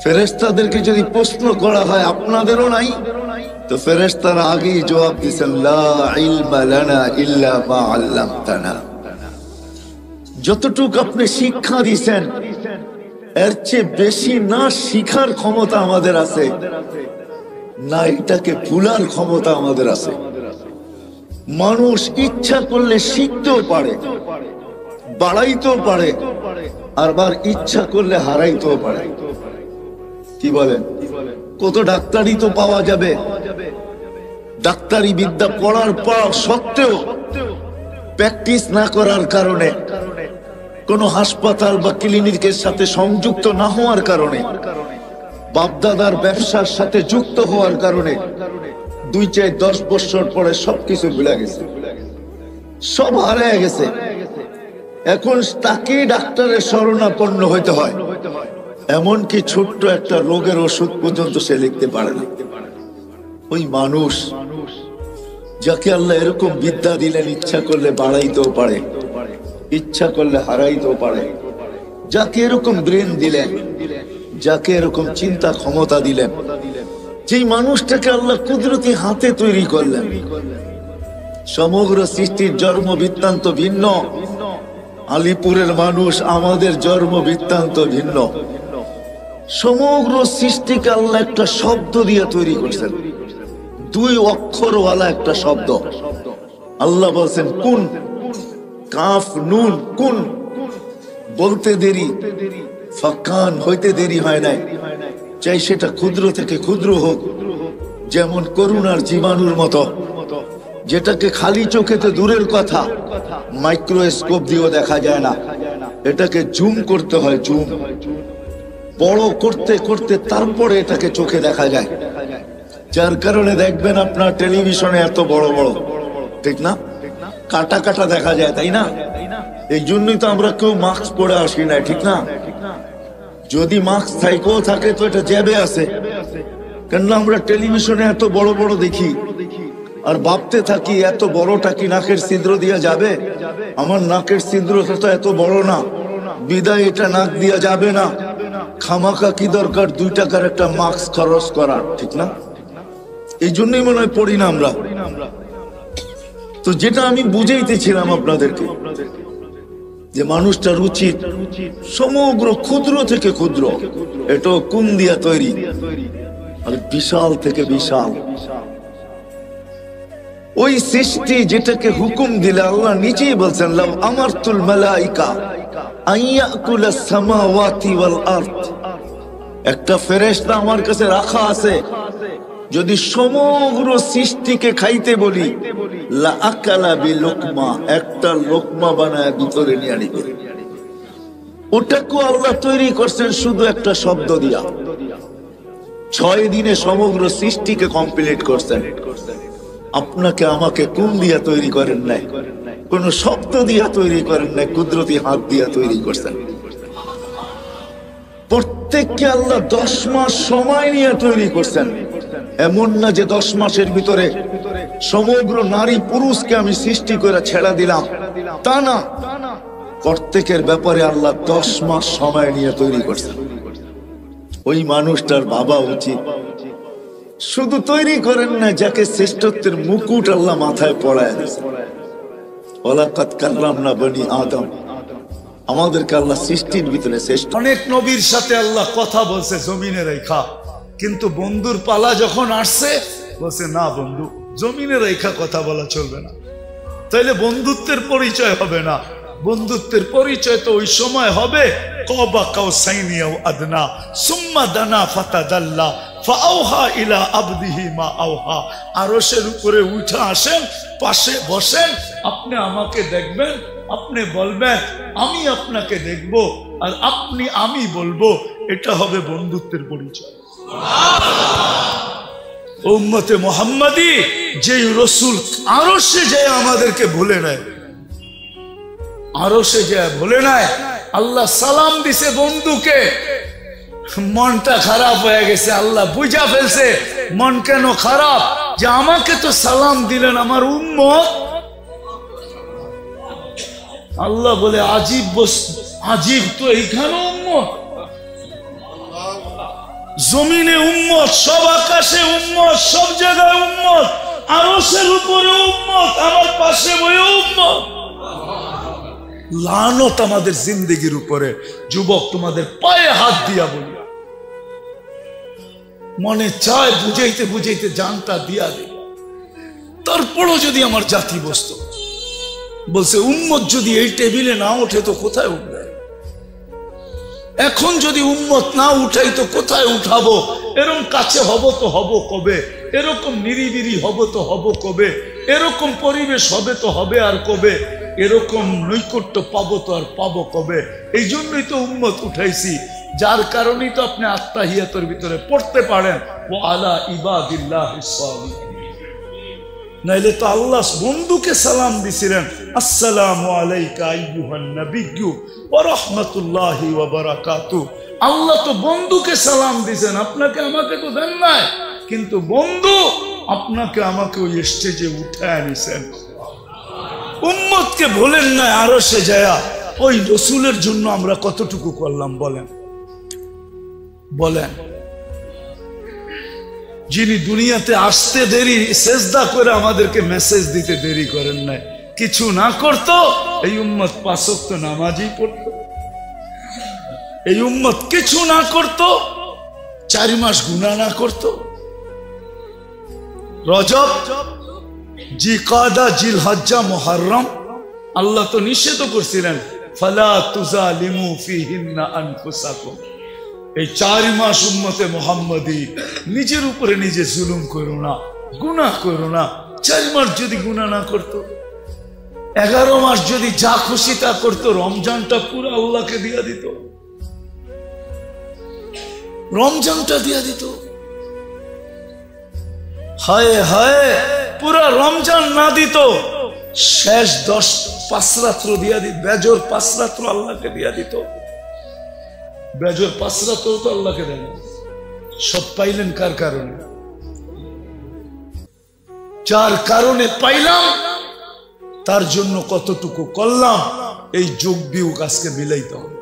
ফেরেশতাদেরকে যদি প্রশ্ন করা হয় আপনাদেরও নাই, তো ফেরেশতারা আগেই জবাব দিয়েছেন, লা ইলমা লানা ইল্লা মা আল্লামতানা। যতটুকু আপনি শিক্ষা দিয়েছেন এর চেয়ে বেশি না শিখার ক্ষমতা আমাদের আছে, না এটাকে ভুলার ক্ষমতা আমাদের আছে। মানুষ ইচ্ছা করলে শিখতেও পারে, বাড়াইতেও পারে, আবার ইচ্ছা করলে হারাইতেও পারে। কি বলেন? কত ডাক্তারি তো পাওয়া যাবে, ডাক্তারি বিদ্যা পড়ার পর সত্ত্বেও প্র্যাকটিস না করার কারণে, কোন হাসপাতাল বা ক্লিনিকের সাথে সংযুক্ত না হওয়ার কারণে, বাপদাদার ব্যবসার সাথে যুক্ত হওয়ার কারণে 2-10 বছর পরে সবকিছু ভুলে গেছে, সব হারিয়ে গেছে। এখন তাকে ডাক্তারের শরণাপন্ন হইতে হয়, এমনকি ছোট্ট একটা রোগের ওষুধ পর্যন্ত সে লিখতে পারে না। ওই মানুষ যাকে আল্লাহ এরকম বিদ্যা দিলেন, ইচ্ছা করলে বাড়াইতেও পারে, ইচ্ছা করলে হারাইতেও পারে। যাকে এরকম ব্রেন দিলেন, যাকে এরকম চিন্তা ক্ষমতা দিলেন, যেই মানুষটাকে আল্লাহ কুদরতি হাতে তৈরি করলেন। সমগ্র সৃষ্টির জন্ম বৃত্তান্ত ভিন্ন। আলিপুরের মানুষ, আমাদের জন্ম বৃত্তান্ত ভিন্ন। সমগ্র সৃষ্টিকে আল্লাহ একটা শব্দ দিয়ে তৈরি করছেন, 2 অক্ষরওয়ালা একটা শব্দ। আল্লাহ বলছেন কুন, কাফ নুন কুন। বলতে দেরি, ফাকান হইতে দেরি হয় নাই। চাই সেটা ক্ষুদ্র থেকে ক্ষুদ্র হোক, যেমন করুণার জীবাণুর মতো, যেটাকে খালি চোখেতে দূরের কথা, মাইক্রোস্কোপ দিয়েও দেখা যায় না। এটাকে জুম করতে হয়, জুম বড় করতে করতে তারপরে এটাকে চোখে দেখা যায়। যার কারণে দেখবেন আপনার টেলিভিশনে এত বড় বড়, ঠিক না, কাটা কাটা দেখা যায়, তাই না? এই জন্যই তো আমরা কেউ মাস্ক পরে আসি না, ঠিক না? যদি মাস্ক থাইকেও থাকে তো এটা জ্যাবে আছে, কেননা আমরা টেলিভিশনে এত বড় বড় দেখি আর ভাবতে থাকি এত বড়টা কি নাকের ছিদ্র দিয়া যাবে? আমার নাকের ছিদ্রটা তো এত বড় না, বিদায় এটা নাক দিয়া যাবে না। খামাকা কি দরকার 2 টাকার একটা মাস্ক খরচ করার, ঠিক না? এই জন্যই মনে হয় পড়ি না আমরা। তো যেটা আমি বুঝাইতেছিলাম আপনাদেরকে, যে মানুষটার উচিত সমগ্র ক্ষুদ্র থেকে ক্ষুদ্র, এটা কোন দিয়া তৈরি, আর বিশাল থেকে বিশাল ওই সৃষ্টি যেটাকে হুকুম দিলে আল্লাহ নিজেই বলছেন লাউ আমারতুল মালাইকা আইয়াকুলাস সামাওয়াতি ওয়াল আরদ। একটা ফেরেশতা আমার কাছে রাখা আছে, যদি সমগ্র সৃষ্টিকে খাইতে বলি লা আকালা বিলুকমা, একটা লোকমা বানায় ভিতরে নিয়ে নিবে। ওটাকে আল্লাহ তৈরি করছেন শুধু একটা শব্দ দিয়া। 6 দিনে সমগ্র সৃষ্টিকে কমপ্লিট করছেন। আপনাকে আমাকে কোন দিয়া তৈরি করেন নাই, কোন শব্দ দিয়া তৈরি করেন নাই, কুদরতি হাত দিয়া তৈরি করছেন। প্রত্যেককে আল্লাহ 10 মাস সময় নিয়ে তৈরি করছেন। এমন না যে 10 মাসের ভিতরে সমগ্র নারী পুরুষকে আমি সৃষ্টি করে ছেড়ে দিলাম, তা না। প্রত্যেকের ব্যাপারে আল্লাহ 10 মাস সময় নিয়ে তৈরি করছেন। ওই মানুষটার বাবা উচিত শুধু তৈরি করেন না, যাকে শ্রেষ্ঠত্বের মুকুট আল্লাহ মাথায় পড়ায় দিয়েছেন। ওয়ালাকাদ কাররামনা বনি আদম, আমাদেরকে আল্লাহ সৃষ্টির ভিতরে শ্রেষ্ঠ।
অনেক নবীর সাথে আল্লাহ কথা বলছে জমিনে রেখা, কিন্তু বন্ধুর পালা যখন আসছে বলছে না বন্ধু, জমিনে রেখা কথা বলা চলবে না, তাইলে বন্ধুত্বের পরিচয় হবে না। বন্ধুত্বের পরিচয় তো ওই সময় হবে কবা কাউসাইনি আও আদনা সুম্মা দানা ফাতাদাল্লা ফাআওহা ইলা আবদিহি মা আওহা। আরশের উপরে উঠে আসেন, পাশে বসেন, আপনি আমাকে দেখবেন, আপনি বলবেন আমি আপনাকে দেখব, আর আপনি আমি বলবো। এটা হবে বন্ধুত্বের পরিচয়। উম্মতে মুহাম্মাদি যেই রসুল আরশে যায় আমাদেরকে ভুলে নেয়, আরশে যায় ভুলে নেয়। আল্লাহ সালাম দিছে বন্ধুকে, মনটা খারাপ হয়ে গেছে, আল্লাহ বুঝা ফেলছে মন কেন খারাপ, যে আমাকে তো সালাম দিলেন আমার উম্মত। আল্লাহ বলে আজীব বস্তু, আজীব তো এইখানে উম্মত, জমিনে উম্মত, সব আকাশে উম্মত, সব জায়গায় উম্মত, আরশের উপরে উম্মত, আমার পাশে বয়ে উম্মত। লানত আমাদের জিন্দেগির উপরে। যুবক, তোমাদের পায়ে হাত দিয়া বলি, মনে চায় বুঝাইতে বুঝাইতে জানটা দিয়া দে। তারপরও যদি আমার জাতি বসত, বলছে উম্মত যদি এই টেবিলে না ওঠে তো কোথায় উঠবে? এখন যদি উম্মত না উঠাই তো কোথায় উঠাবো? এরকম কাছে হব তো হব কবে? এরকম নিরিবিরি হব তো হব কবে? এরকম পরিবেশ হবে তো হবে আর কবে? এরকম নৈকট্য পাবো তো আর পাবো কবে? এই জন্যই তো উম্মত উঠাইছি, যার কারণেই তো আপনি আত্তাহিয়াতের ভিতরে পড়তে পারেন ওয়া আলা ইবাদিল্লাহিস সালিহিন। নাইলে তো আল্লাহ বন্ধুকে সালাম দিছিলেন, আসসালামু আলাইকা আইয়ুহান নাবিয়্যু ওয়া রাহমাতুল্লাহি ওয়া বারাকাতুহু। আল্লাহ তো বন্ধুকে সালাম দিছেন, আপনাকে আমাকে তো দেন নাই। কিন্তু বন্ধু আপনাকে আমাকে ওই স্টেজে উঠায় নিছেন। উম্মতকে বলেন না আরো সে যায়া ওই রসুলের জন্য আমরা কতটুকু করলাম বলেন বলেন। যিনি দুনিয়াতে আসতে দেরি সেজদা করে আমাদেরকে মেসেজ দিতে দেরি করেন নাই, কিছু না করতো এই উম্মত 5 ওয়াক্ত নামাজই পড়তো। এই উম্মত কিছু না করতো, 4 মাস গুনাহ না করতো। রজব, জিকাদা, জিলহজ্জা, মুহররম আল্লাহ তো নিষেধ করছিলেন ফালা তুজালিমু ফিহিন্না আনফুসাকুম। এই 4 মাস উম্মতে মুহাম্মাদি নিজের উপরে নিজে জুলুম করো না, গুনাহ করো না। 4 মাস যদি গুনাহ না করতো, 11 মাস যদি যা খুশি তা করতো, রমজানটা পুরো আল্লাহকে দিয়া দিত, রমজানটা দিয়া দিত। হায় হায়, পুরা রমজান না দিত, শেষ 5 রাত্র দিয়া দিত, বেজর 5 রাত্র আল্লাহকে দিয়া দিত। বেজর 5 রাত্র তো আল্লাহকে দেন। সব পাইলেন কার কারণে? যার কারণে পাইলাম তার জন্য কতটুকু করলাম, এই যোগ বিয়োগ আজকে মিলাইতে হবে।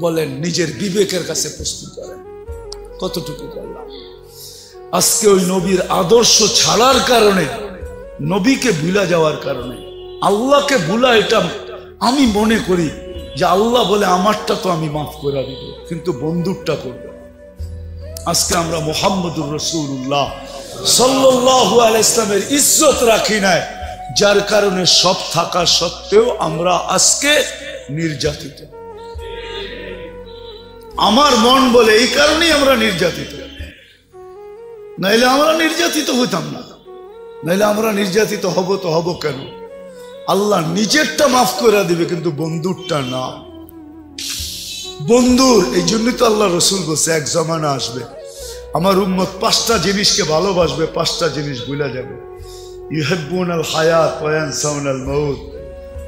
বলেন, নিজের বিবেকের কাছে প্রশ্ন করেন, কতটুকু করলাম? আজকে ওই নবীর আদর্শ ছাড়ার কারণে, নবীকে ভুলা যাওয়ার কারণে, আল্লাহকে ভুলা, এটা আমি মনে করি যে আল্লাহ বলে আমারটা তো আমি মাফ করে দিব, কিন্তু বন্ধুরটা করবে। আজকে আমরা মুহাম্মদুর রাসূলুল্লাহ সাল্লাল্লাহু আলাইহি ইসলামের ইজ্জত রাখি নাই, যার কারণে সব থাকা সত্ত্বেও আমরা আজকে নির্যাতিত। আমার মন বলে এই কারণেই আমরা নির্যাতিত, নাইলে আমরা নির্যাতিত হইতাম না। নাইলে আমরা নির্যাতিত হব তো হব কেন? আল্লাহ নিজেরটা মাফ করে দিবে, কিন্তু বন্ধুরটা না। বন্ধুর এই জন্যই তো আল্লাহ রসুল বলছে এক জমানা আসবে আমার উম্মত 5টা জিনিসকে ভালোবাসবে, 5টা জিনিস ভুলে যাবে। ইউহিব্বুনাল হায়াত ওয়া ইয়ানসাউনাল মাউত,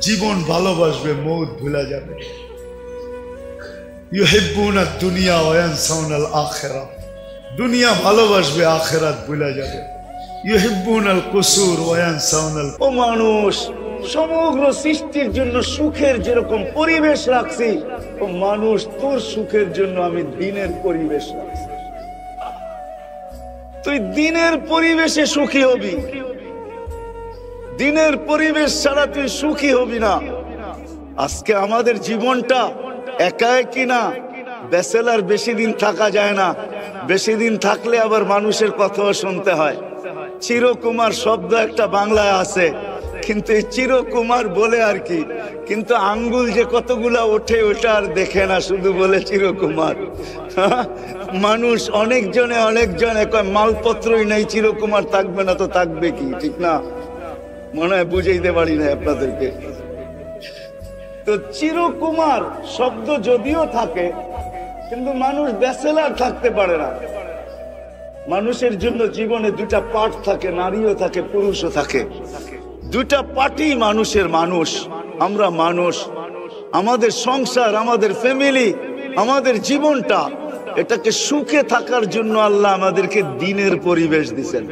জীবন ভালোবাসবে, মউত ভুলে যাবে। ইউহিব্বুনাদ দুনিয়া ওয়া ইয়ানসাউনাল আখিরাহ, দুনিয়া ভালোবাসবে, আখিরাত ভুলে যাবে। ইউহিব্বুনাল কুসুর ওয়া ইয়ানসাউনাল।
ও মানুষ, সমগ্র সৃষ্টির জন্য সুখের যেরকম পরিবেশ রাখছি, ও মানুষ তোর সুখের জন্য আমি দিনের পরিবেশ রাখছি। তুই দিনের পরিবেশে সুখী হবি, দিনের পরিবেশ ছাড়া তুই সুখী হবি না। আজকে আমাদের জীবনটা একা একই না, ব্যাচেলার বেশি দিন থাকা যায় না, বেশি দিন থাকলে আবার মানুষের কথাও শুনতে হয়। চিরকুমার শব্দ একটা বাংলায় আছে, কিন্তু এই চিরকুমার বলে আর কি, কিন্তু আঙ্গুল যে কতগুলা ওঠে ওটা আর দেখে না, শুধু বলে চিরকুমার। মানুষ অনেকজনে কয় মালপত্রই নেই, চিরকুমার থাকবে না তো থাকবে কি? ঠিক না? মনে হয় বুঝাইতে পারি না আপনাদেরকে। তো চিরকুমার শব্দ যদিও থাকে, কিন্তু মানুষ ব্যাচেলার থাকতে পারে না। মানুষের জন্য জীবনে 2টা পার্ট থাকে, নারীও থাকে, পুরুষও থাকে। 2টা পার্টই মানুষের। মানুষ, আমরা মানুষ, আমাদের সংসার, আমাদের ফ্যামিলি, আমাদের জীবনটা, এটাকে সুখে থাকার জন্য আল্লাহ আমাদেরকে দিনের পরিবেশ দিয়েছেন।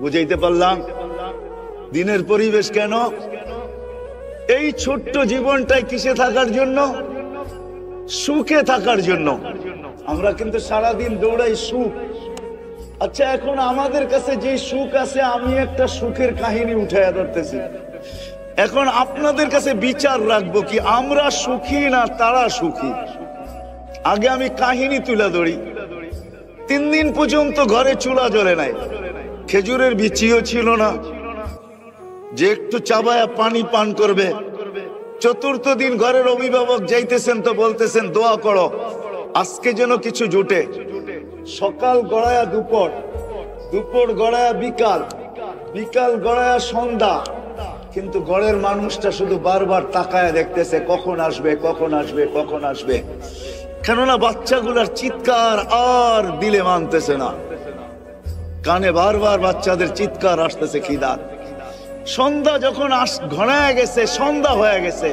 বুঝাইতে পারলাম? দিনের পরিবেশ কেন? এই ছোট্ট জীবনটাই কিসে থাকার জন্য? সুখে থাকার জন্য। আমরা কিন্তু সারাদিন দৌড়াই সুখ। আচ্ছা, এখন আমাদের কাছে যে সুখ আছে, আমি একটা সুখের কাহিনী উঠাইয়া ধরতেছি। এখন আপনাদের কাছে বিচার রাখবো কি আমরা সুখী না তারা সুখী? আগে আমি কাহিনী তুলে ধরি। 3 দিন পর্যন্ত ঘরে চুলা জ্বলে নাই, খেজুরের বিচিও ছিল না যে একটু চাবায়া পানি পান করবে। 4র্থ দিন ঘরের অভিভাবক যাইতেছেন তো বলতেছেন দোয়া করো আজকে যেন কিছু জুটে। সকাল গড়ায়া দুপুর, দুপুর গড়ায়া বিকাল, বিকাল গড়ায়া সন্ধ্যা, কিন্তু ঘরের মানুষটা শুধু বারবার তাকায় দেখতেছে কখন আসবে, কখন আসবে, কখন আসবে। কেননা বাচ্চাগুলার চিৎকার আর দিলে মানতেছে না, কানে বারবার বাচ্চাদের চিৎকার আসতেছে খিদার। সন্ধ্যা যখন ঘনায় গেছে, সন্ধ্যা হয়ে গেছে,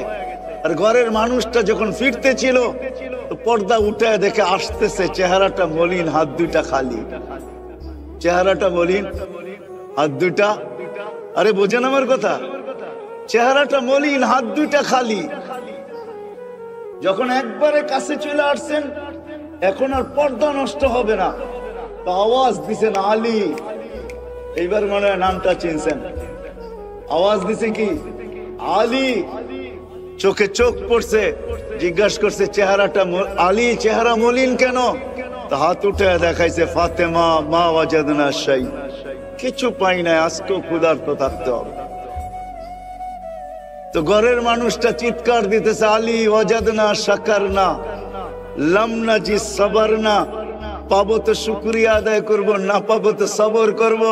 আর ঘরের মানুষটা যখন ফিরতে ছিল, পর্দা উঠে দেখে আসতেছে চেহারাটা মলিন, হাত 2টা খালি। চেহারাটা মলিন, হাত দুইটা, আরে বোঝেন আমার কথা, চেহারাটা মলিন, হাত দুইটা খালি। যখন একবারে কাছে চলে আসছেন, এখন আর পর্দা নষ্ট হবে না, তো আওয়াজ দিছেন আলী। এইবার মনে হয় নামটা চিনছেন। আওয়াজ দিছে কি? আলী। চোখে চোখ পড়ছে, জিজ্ঞাসা করছে চেহারাটা আলী, চেহারা মলিন কেন? তো হাত উঠে দেখাইছে ফাতেমা মা ওয়াজাদনা শাই, কিছু পাই নাই, আজকেও ক্ষুধার্ত থাকতে হবে। তো ঘরের মানুষটা চিৎকার দিতেছে আলী ওয়াজাদনা শাকারনা লাম নাজি সাবারনা, পাবো তো শুকরিয়া আদায় করব, না পাবো তো সবর করব।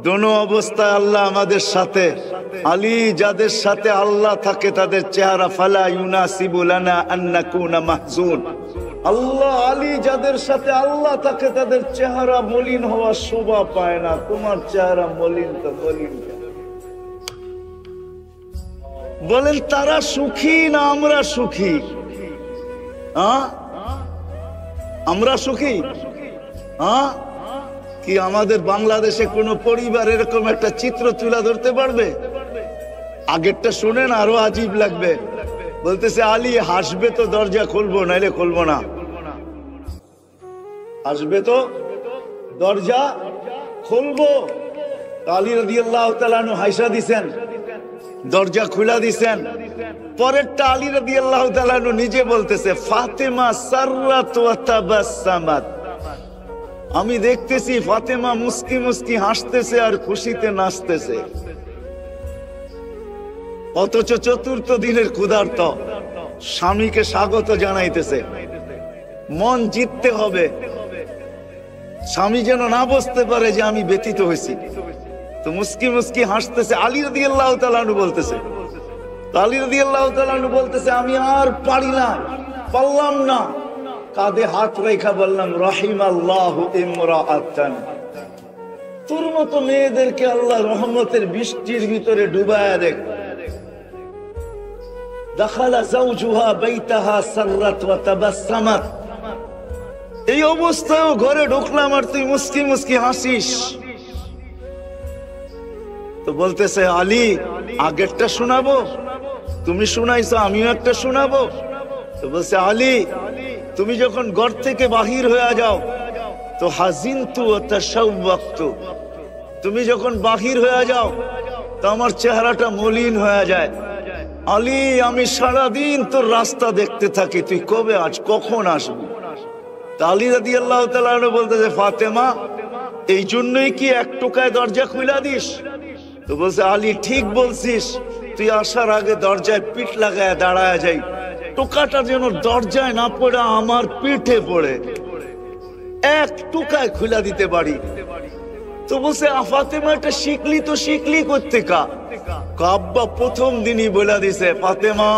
দোনো অবস্থায় আল্লাহ আমাদের সাথে। আলী, যাদের সাথে আল্লাহ থাকে তাদের চেহারা ফালা ইউনাসিবু লানা আন নাকুনা মাহজুন। আল্লাহ আলী, যাদের সাথে আল্লাহ থাকে তাদের চেহারা মলিন হওয়া শোভা পায় না। তোমার চেহারা মলিন তো মলিন। বলেন তারা সুখী না আমরা সুখী? আমরা সুখী? কি আমাদের বাংলাদেশে কোন পরিবার এরকম একটা চিত্র তুলে ধরতে পারবে? আগেরটা শুনেন, আরো আজীব লাগবে। বলতেছে আলী হাসবে তো দরজা খুলবো, নাইলে খুলবো না। হাসবে তো দরজা খুলবো। আলী রাদিয়াল্লাহু তাআলা আনহু হাসা দিছেন, দরজা খুলা দিছেন। পরেরটা আলী রাদিয়াল্লাহু তাআলা আনহু নিজে বলতেছে ফাতেমা সাররাত ওয়া তাবাসসামাত, আমি দেখতেছি ফাতেমা মুস্কি মুস্কি হাসতেছে আর খুশিতে নাচতেছে। অথচ চতুর্থ দিনের ক্ষুধার্ত স্বামীকে স্বাগত জানাইতেছে। মন জিততে হবে, স্বামী যেন না বুঝতে পারে যে আমি ব্যথিত হয়েছি। তো মুস্কি মুস্কি হাসতেছে। আলী রাদিয়াল্লাহু তাআলা আনহু বলতেছে, আলী রাদিয়াল্লাহু তাআলা আনহু বলতেছে আমি আর পারি না, পারলাম না। কাঁধে হাত রেখা বললাম রাহিমাল্লাহু ইমরাআতান, তোর মতো মেয়েদেরকে আল্লাহ রহমতের বৃষ্টির ভিতরে ডুবায়া দেখ। দাখালা যাওজুহা বাইতাহা সাররাত ওয়া তাবাসসামাত, এই অবস্থায়ও ঘরে ঢুকলাম আর তুই মুস্কি মুস্কি হাসিস। তো বলতেছে আলী আগেরটা শোনাবো, তুমি শুনাইছো আমিও একটা শোনাবো। তো বলছে আলী তুমি যখন ঘর থেকে বাহির হয়ে যাও তো হাজিনতু ওয়া তাশাওয়াকতু, তুমি যখন বাহির হয়ে যাও তো আমার চেহারাটা মলিন হয়ে যায়। আলী আমি সারাদিন তোর রাস্তা দেখতে থাকি, তুই কবে আজ কখন আসবি? আলী রাদিয়াল্লাহু তাআলা আনহু বলতেছে ফাতেমা এই জন্যই কি এক টোকায় দরজা খুলে দিস? তো বলছে আলী ঠিক বলছিস, তুই আসার আগে দরজায় পিঠ লাগায় দাঁড়ায় যাই, টোকাটা যেন দরজায় না পড়ে আমার পিঠে পড়ে, এক টোকায় খুলে দিতে পারি। তো বলছে ফাতেমা এটা শিখলি তো শিখলি করতে কা? আব্বা প্রথম দিনই বলে দিছে ফাতেমা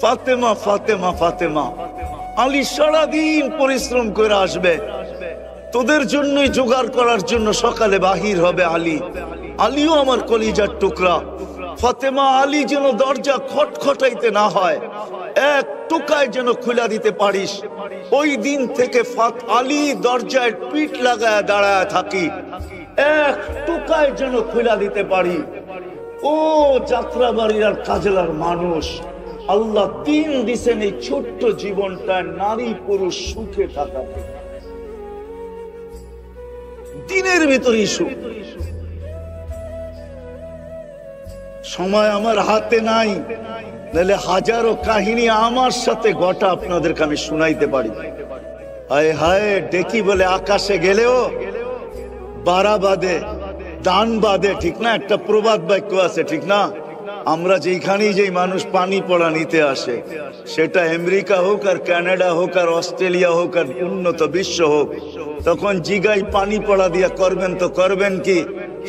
ফাতেমা ফাতেমা ফাতেমা। আলী সারাদিন পরিশ্রম করে আসবে, তোদের জন্যই জোগাড় করার জন্য সকালে বাহির হবে আলী। আলীও আমার কলিজার টুকরা। ফাতেমা আলী যেন দরজা খটখটাইতে না হয়, এক টোকায় যেন খুলে দিতে পারিস। ওই দিন থেকে আলী দরজায় পিঠ লাগায় দাঁড়ায় থাকি, এক টোকায় যেন খুলে দিতে পারি। ও যাত্রাবাড়ির আর কাজলার মানুষ, আল্লাহ দিন দিছেন এই ছোট্ট জীবনটায় নারী পুরুষ সুখে থাকা, দিনের ভিতরেই সুখ। সময় আমার হাতে নাই, নাহলে হাজারো কাহিনী আমার সাথে ঘটা আপনাদেরকে আমি শুনাইতে পারি। হায় হায় ডেকি বলে আকাশে গেলেও বাড়া বাঁধে দান বাঁধে, ঠিক না? একটা প্রবাদ বাক্য আছে, ঠিক না? আমরা যেখানেই যেই মানুষ পানি পড়া নিতে আসে, সেটা আমেরিকা হোক আর কানাডা হোক আর অস্ট্রেলিয়া হোক আর উন্নত বিশ্ব হোক, তখন জিগাই পানি পড়া দিয়া করবেন তো করবেন কি?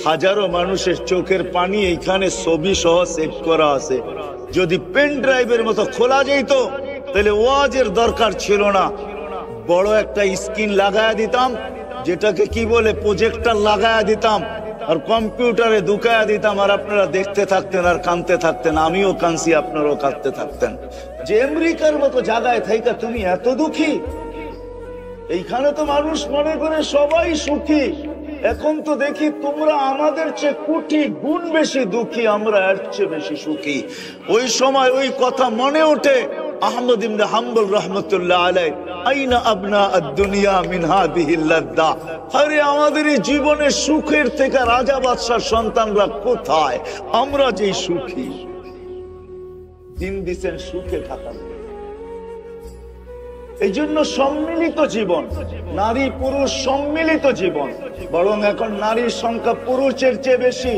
হাজারো মানুষের চোখের পানি এইখানে ছবি সহ সেভ করা আছে। যদি পেন ড্রাইভের মতো খোলা যেত তাহলে ওয়াজের দরকার ছিল না, বড় একটা স্ক্রিন লাগায়া দিতাম, যেটাকে কি বলে প্রজেক্টর লাগায়া দিতাম, আর কম্পিউটারে ঢুকায়া দিতাম, আর আপনারা দেখতে থাকতেন আর কাঁদতে থাকতেন। আমিও কাঁদছি, আপনারাও কাঁদতে থাকতেন যে আমেরিকার মতো জায়গায় থাইকা তুমি এত দুঃখী। এইখানে তো মানুষ মনে করে সবাই সুখী। এখন তো দেখি তোমরা আমাদের চেয়ে কোটি গুণ বেশি দুঃখী, আমরা এর চেয়ে বেশি সুখী। ওই সময় ওই কথা মনে ওঠে আহমদ ইবনে হাম্বল রাহমাতুল্লাহ আলাইহি, আইনা আবনা আদ-দুনিয়া মিন হাদিহিল লাদ্দা। আরে আমাদের এই জীবনের সুখের থেকে রাজা বাদশার সন্তানরা কোথায়? আমরা যে সুখী, দিন দিছেন সুখে থাকার। এই জন্য সম্মিলিত জীবন, নারী পুরুষ সম্মিলিত জীবন, বরং এখন নারীর সংখ্যা পুরুষের চেয়ে বেশি।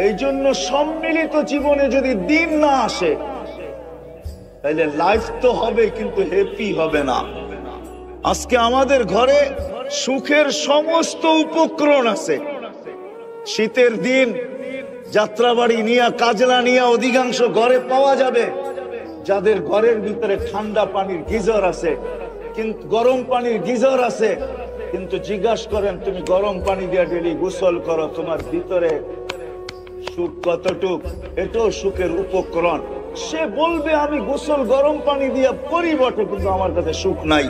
এই জন্য সম্মিলিত জীবনে যদি দিন না আসে তাহলে লাইফ তো হবে কিন্তু হ্যাপি হবে না। আজকে আমাদের ঘরে সুখের সমস্ত উপকরণ আছে। শীতের দিন যাত্রাবাড়ি নিয়া কাজলা নিয়া অধিকাংশ ঘরে পাওয়া যাবে। যাদের ঘরের ভিতরে ঠান্ডা পানির গিজার আছে, কিন্তু গরম পানির গিজার আছে, কিন্তু জিজ্ঞাসা করেন তুমি গরম পানি দিয়ে ডেলি গোসল করো, তোমার ভিতরে সুখ কতটুক? এটাও সুখের উপকরণ। সে বলবে আমি গোসল গরম পানি দিয়ে করি বটে, কিন্তু আমার কাছে সুখ নাই।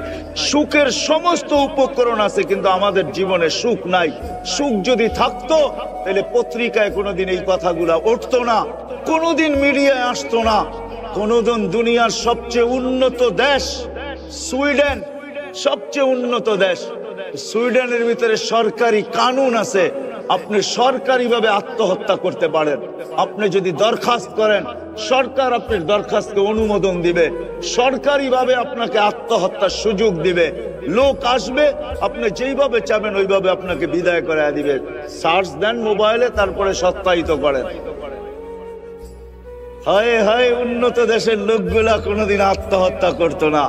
সুখের সমস্ত উপকরণ আছে কিন্তু আমাদের জীবনে সুখ নাই। সুখ যদি থাকতো তাহলে পত্রিকায় কোনোদিন এই কথাগুলা উঠতো না, কোনোদিন মিডিয়ায় আসতো না। কোনোদিন দুনিয়ার সবচেয়ে উন্নত দেশ সুইডেন, সবচেয়ে উন্নত দেশ, সুইডেনের ভিতরে সরকারি কানুন আছে, আপনি সরকারিভাবে আত্মহত্যা করতে পারেন। আপনি যদি দরখাস্ত করেন, সরকার আপনার দরখাস্তকে অনুমোদন দিবে, সরকারিভাবে আপনাকে আত্মহত্যার সুযোগ দিবে। লোক আসবে, আপনি যেইভাবে চাবেন ওইভাবে আপনাকে বিদায় করে দিবে। সার্চ দেন মোবাইলে, তারপরে সত্যায়িত করেন। হায় হায়, উন্নত দেশের লোকগুলা কোনোদিন আত্মহত্যা করতো না।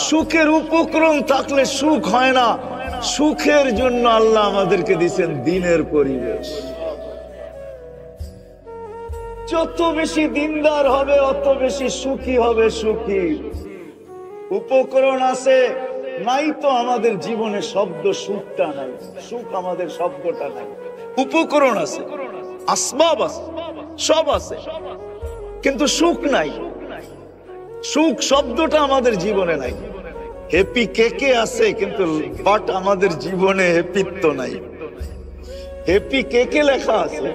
সুখের উপকরণ থাকলে সুখ হয় না। সুখের জন্য আল্লাহ আমাদেরকে দিয়েছেন দিনের পরিবেশ। যত বেশি দিনদার হবে অত বেশি সুখী হবে। সুখী উপকরণ আছে, নাই তো আমাদের জীবনে শব্দ সুখটা নাই, সুখ আমাদের শব্দটা নাই। উপকরণ আছে, আসবাব আছে, সব আছে, কিন্তু সুখ নাই। সুখ শব্দটা আমাদের জীবনে নাই। হ্যাপি কে আছে, কিন্তু বাট আমাদের জীবনে হ্যাপিত্ব নাই। হ্যাপি কে লেখা আছে,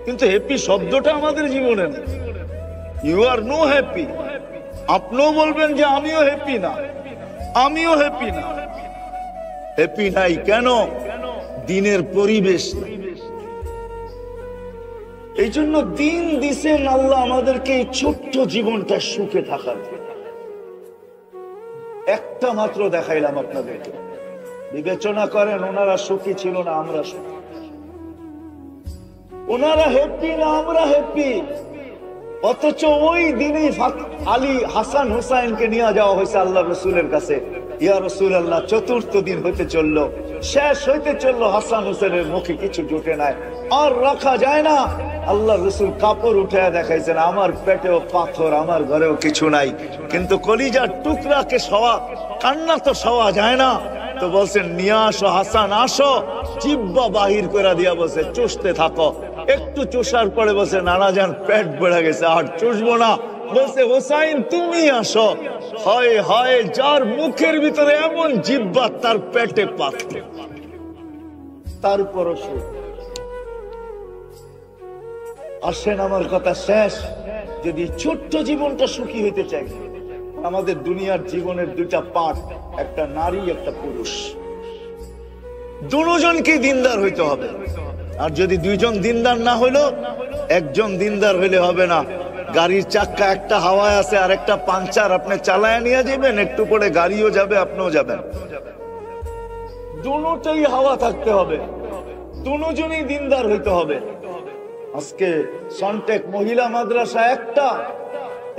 কিন্তু হ্যাপি শব্দটা আমাদের জীবনে নেই। You are no happy. আপনিও বলবেন যে আমিও হ্যাপি না, আমিও হ্যাপি না। হ্যাপি নাই কেন? দিনের পরিবেশ নাই। এই জন্য দিন দিছেন আল্লাহ আমাদেরকে এই ছোট্ট জীবনটা সুখে থাকার। একটা মাত্র দেখাইলাম আপনাদেরকে, বিবেচনা করেন ওনারা সুখী ছিল না, আমরা সুখী। ওনারা হ্যাপি না, আমরা হ্যাপি। অথচ ওই দিনই আলী হাসান হুসাইনকে নিয়ে যাওয়া হয়েছে আল্লাহ রসুলের কাছে। ইয়া রাসূলুল্লাহ, চতুর্থ দিন হইতে চললো, শেষ হইতে চললো, হাসান হুসেনের মুখে কিছু জুটে নাই, আর রাখা যায় না। আল্লাহ রসুল কাপড় উঠে দেখাইছেন, আমার পেটেও পাথর, আমার ঘরেও কিছু নাই, কিন্তু কলিজার টুকরাকে সওয়া, কান্না তো সওয়া যায় না। তো বলছেন নিয়ে আসো হাসান, আসো। জিহ্বা বাহির করে দিয়া বলছে চুষতে থাকো। একটু চুষার পরে বলছে নানা যান পেট বেড়ে গেছে, আর চুষবো না। বলছে হুসাইন তুমি আসো। হয় হয়, যার মুখের ভিতরে এমন জিহ্বা তার পেটে পাথর, তারপরও সুখ। আসেন, আমার কথা শেষ। যদি ছোট্ট জীবনটা সুখী হইতে চাই, আমাদের দুনিয়ার জীবনের দুইটা পার্ট, একটা নারী একটা পুরুষ, দুজনকে দিনদার হইতে হবে। আর যদি দুইজন দিনদার না হইলো, একজন দিনদার হইলে হবে না। গাড়ির চাক্কা একটা হাওয়ায় আছে আর একটা পাংচার, আপনি চালায় নিয়ে যাবেন, একটু পরে গাড়িও যাবে, আপনিও যাবেন। দুটোই হাওয়া থাকতে হবে, দুজনেই দিনদার হইতে হবে। আজকে সন্টেক মহিলা মাদ্রাসা একটা,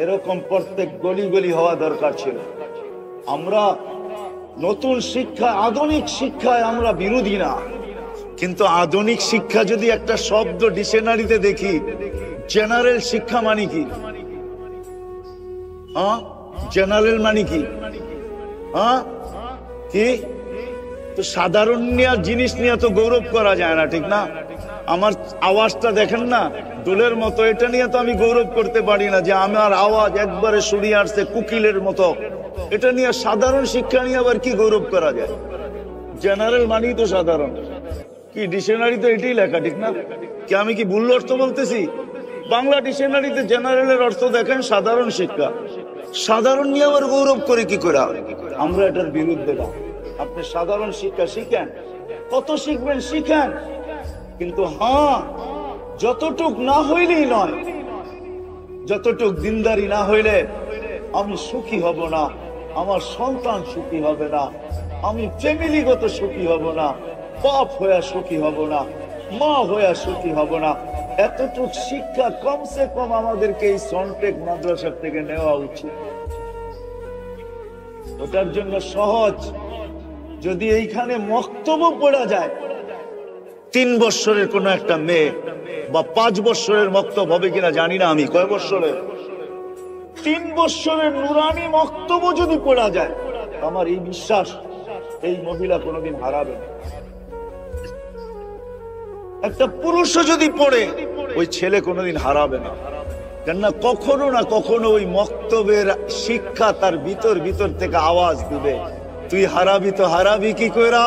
এরকম প্রত্যেক গলি গলি হওয়া দরকার ছিল। আমরা নতুন শিক্ষা, আধুনিক শিক্ষায় আমরা বিরোধী না, কিন্তু আধুনিক শিক্ষা যদি একটা শব্দ ডিকশনারিতে দেখি, জেনারেল শিক্ষা মানে কি? হ্যাঁ, জেনারেল মানে কি? হ্যাঁ, কি? তো সাধারণ জিনিস নিয়ে তো গৌরব করা যায় না, ঠিক না? আমার আওয়াজটা দেখেন না, দোলের মতো। এটা নিয়ে তো আমি গৌরব করতে পারি না যে আমার আওয়াজ একবারে শুনিয়ে আসছে কুকিলের মতো। এটা নিয়ে সাধারণ শিক্ষা নিয়ে আবার কি গৌরব করা যায়? জেনারেল মানেই তো সাধারণ। কি ডিকশনারি তো এটাই লেখা, ঠিক না? কি আমি কি ভুল অর্থ বলতেছি? বাংলা ডিকশনারিতে জেনারেলের অর্থ দেখেন সাধারণ শিক্ষা। সাধারণ নিয়ে আবার গৌরব করে কি করে? আমরা এটার বিরুদ্ধে না। আপনি সাধারণ শিক্ষা শিখেন, কত শিখবেন শিখেন, কিন্তু হ্যাঁ যতটুক না হইলেই নয়, যতটুক দিনদারি না হইলে আমি সুখী হব না, আমার সন্তান সুখী হবে না, আমি ফ্যামিলিগত সুখী হব না, বাপ হইয়া সুখী হব না, মা হইয়া সুখী হব না। এতটুক শিক্ষা কমসে কম আমাদেরকে এই সন্টেক মাদ্রাসা থেকে নেওয়া উচিত। ওটার জন্য সহজ, যদি এইখানে মক্তব্য পড়া যায়, 3 বছরের কোন একটা মেয়ে বা 5 বছরের মক্তব্য হবে কিনা জানি না আমি, কয় বছরের, 3 বছরের নুরানি মক্তব্য যদি পড়া যায়, আমার এই বিশ্বাস এই মহিলা কোনোদিন হারাবে না। একটা পুরুষও যদি পড়ে, ওই ছেলে কোনোদিন হারাবে না। কেননা কখনো না কখনো ওই মক্তবের শিক্ষা তার ভিতর থেকে আওয়াজ দিবে, তুই হারাবি তো হারাবি কি কইরা,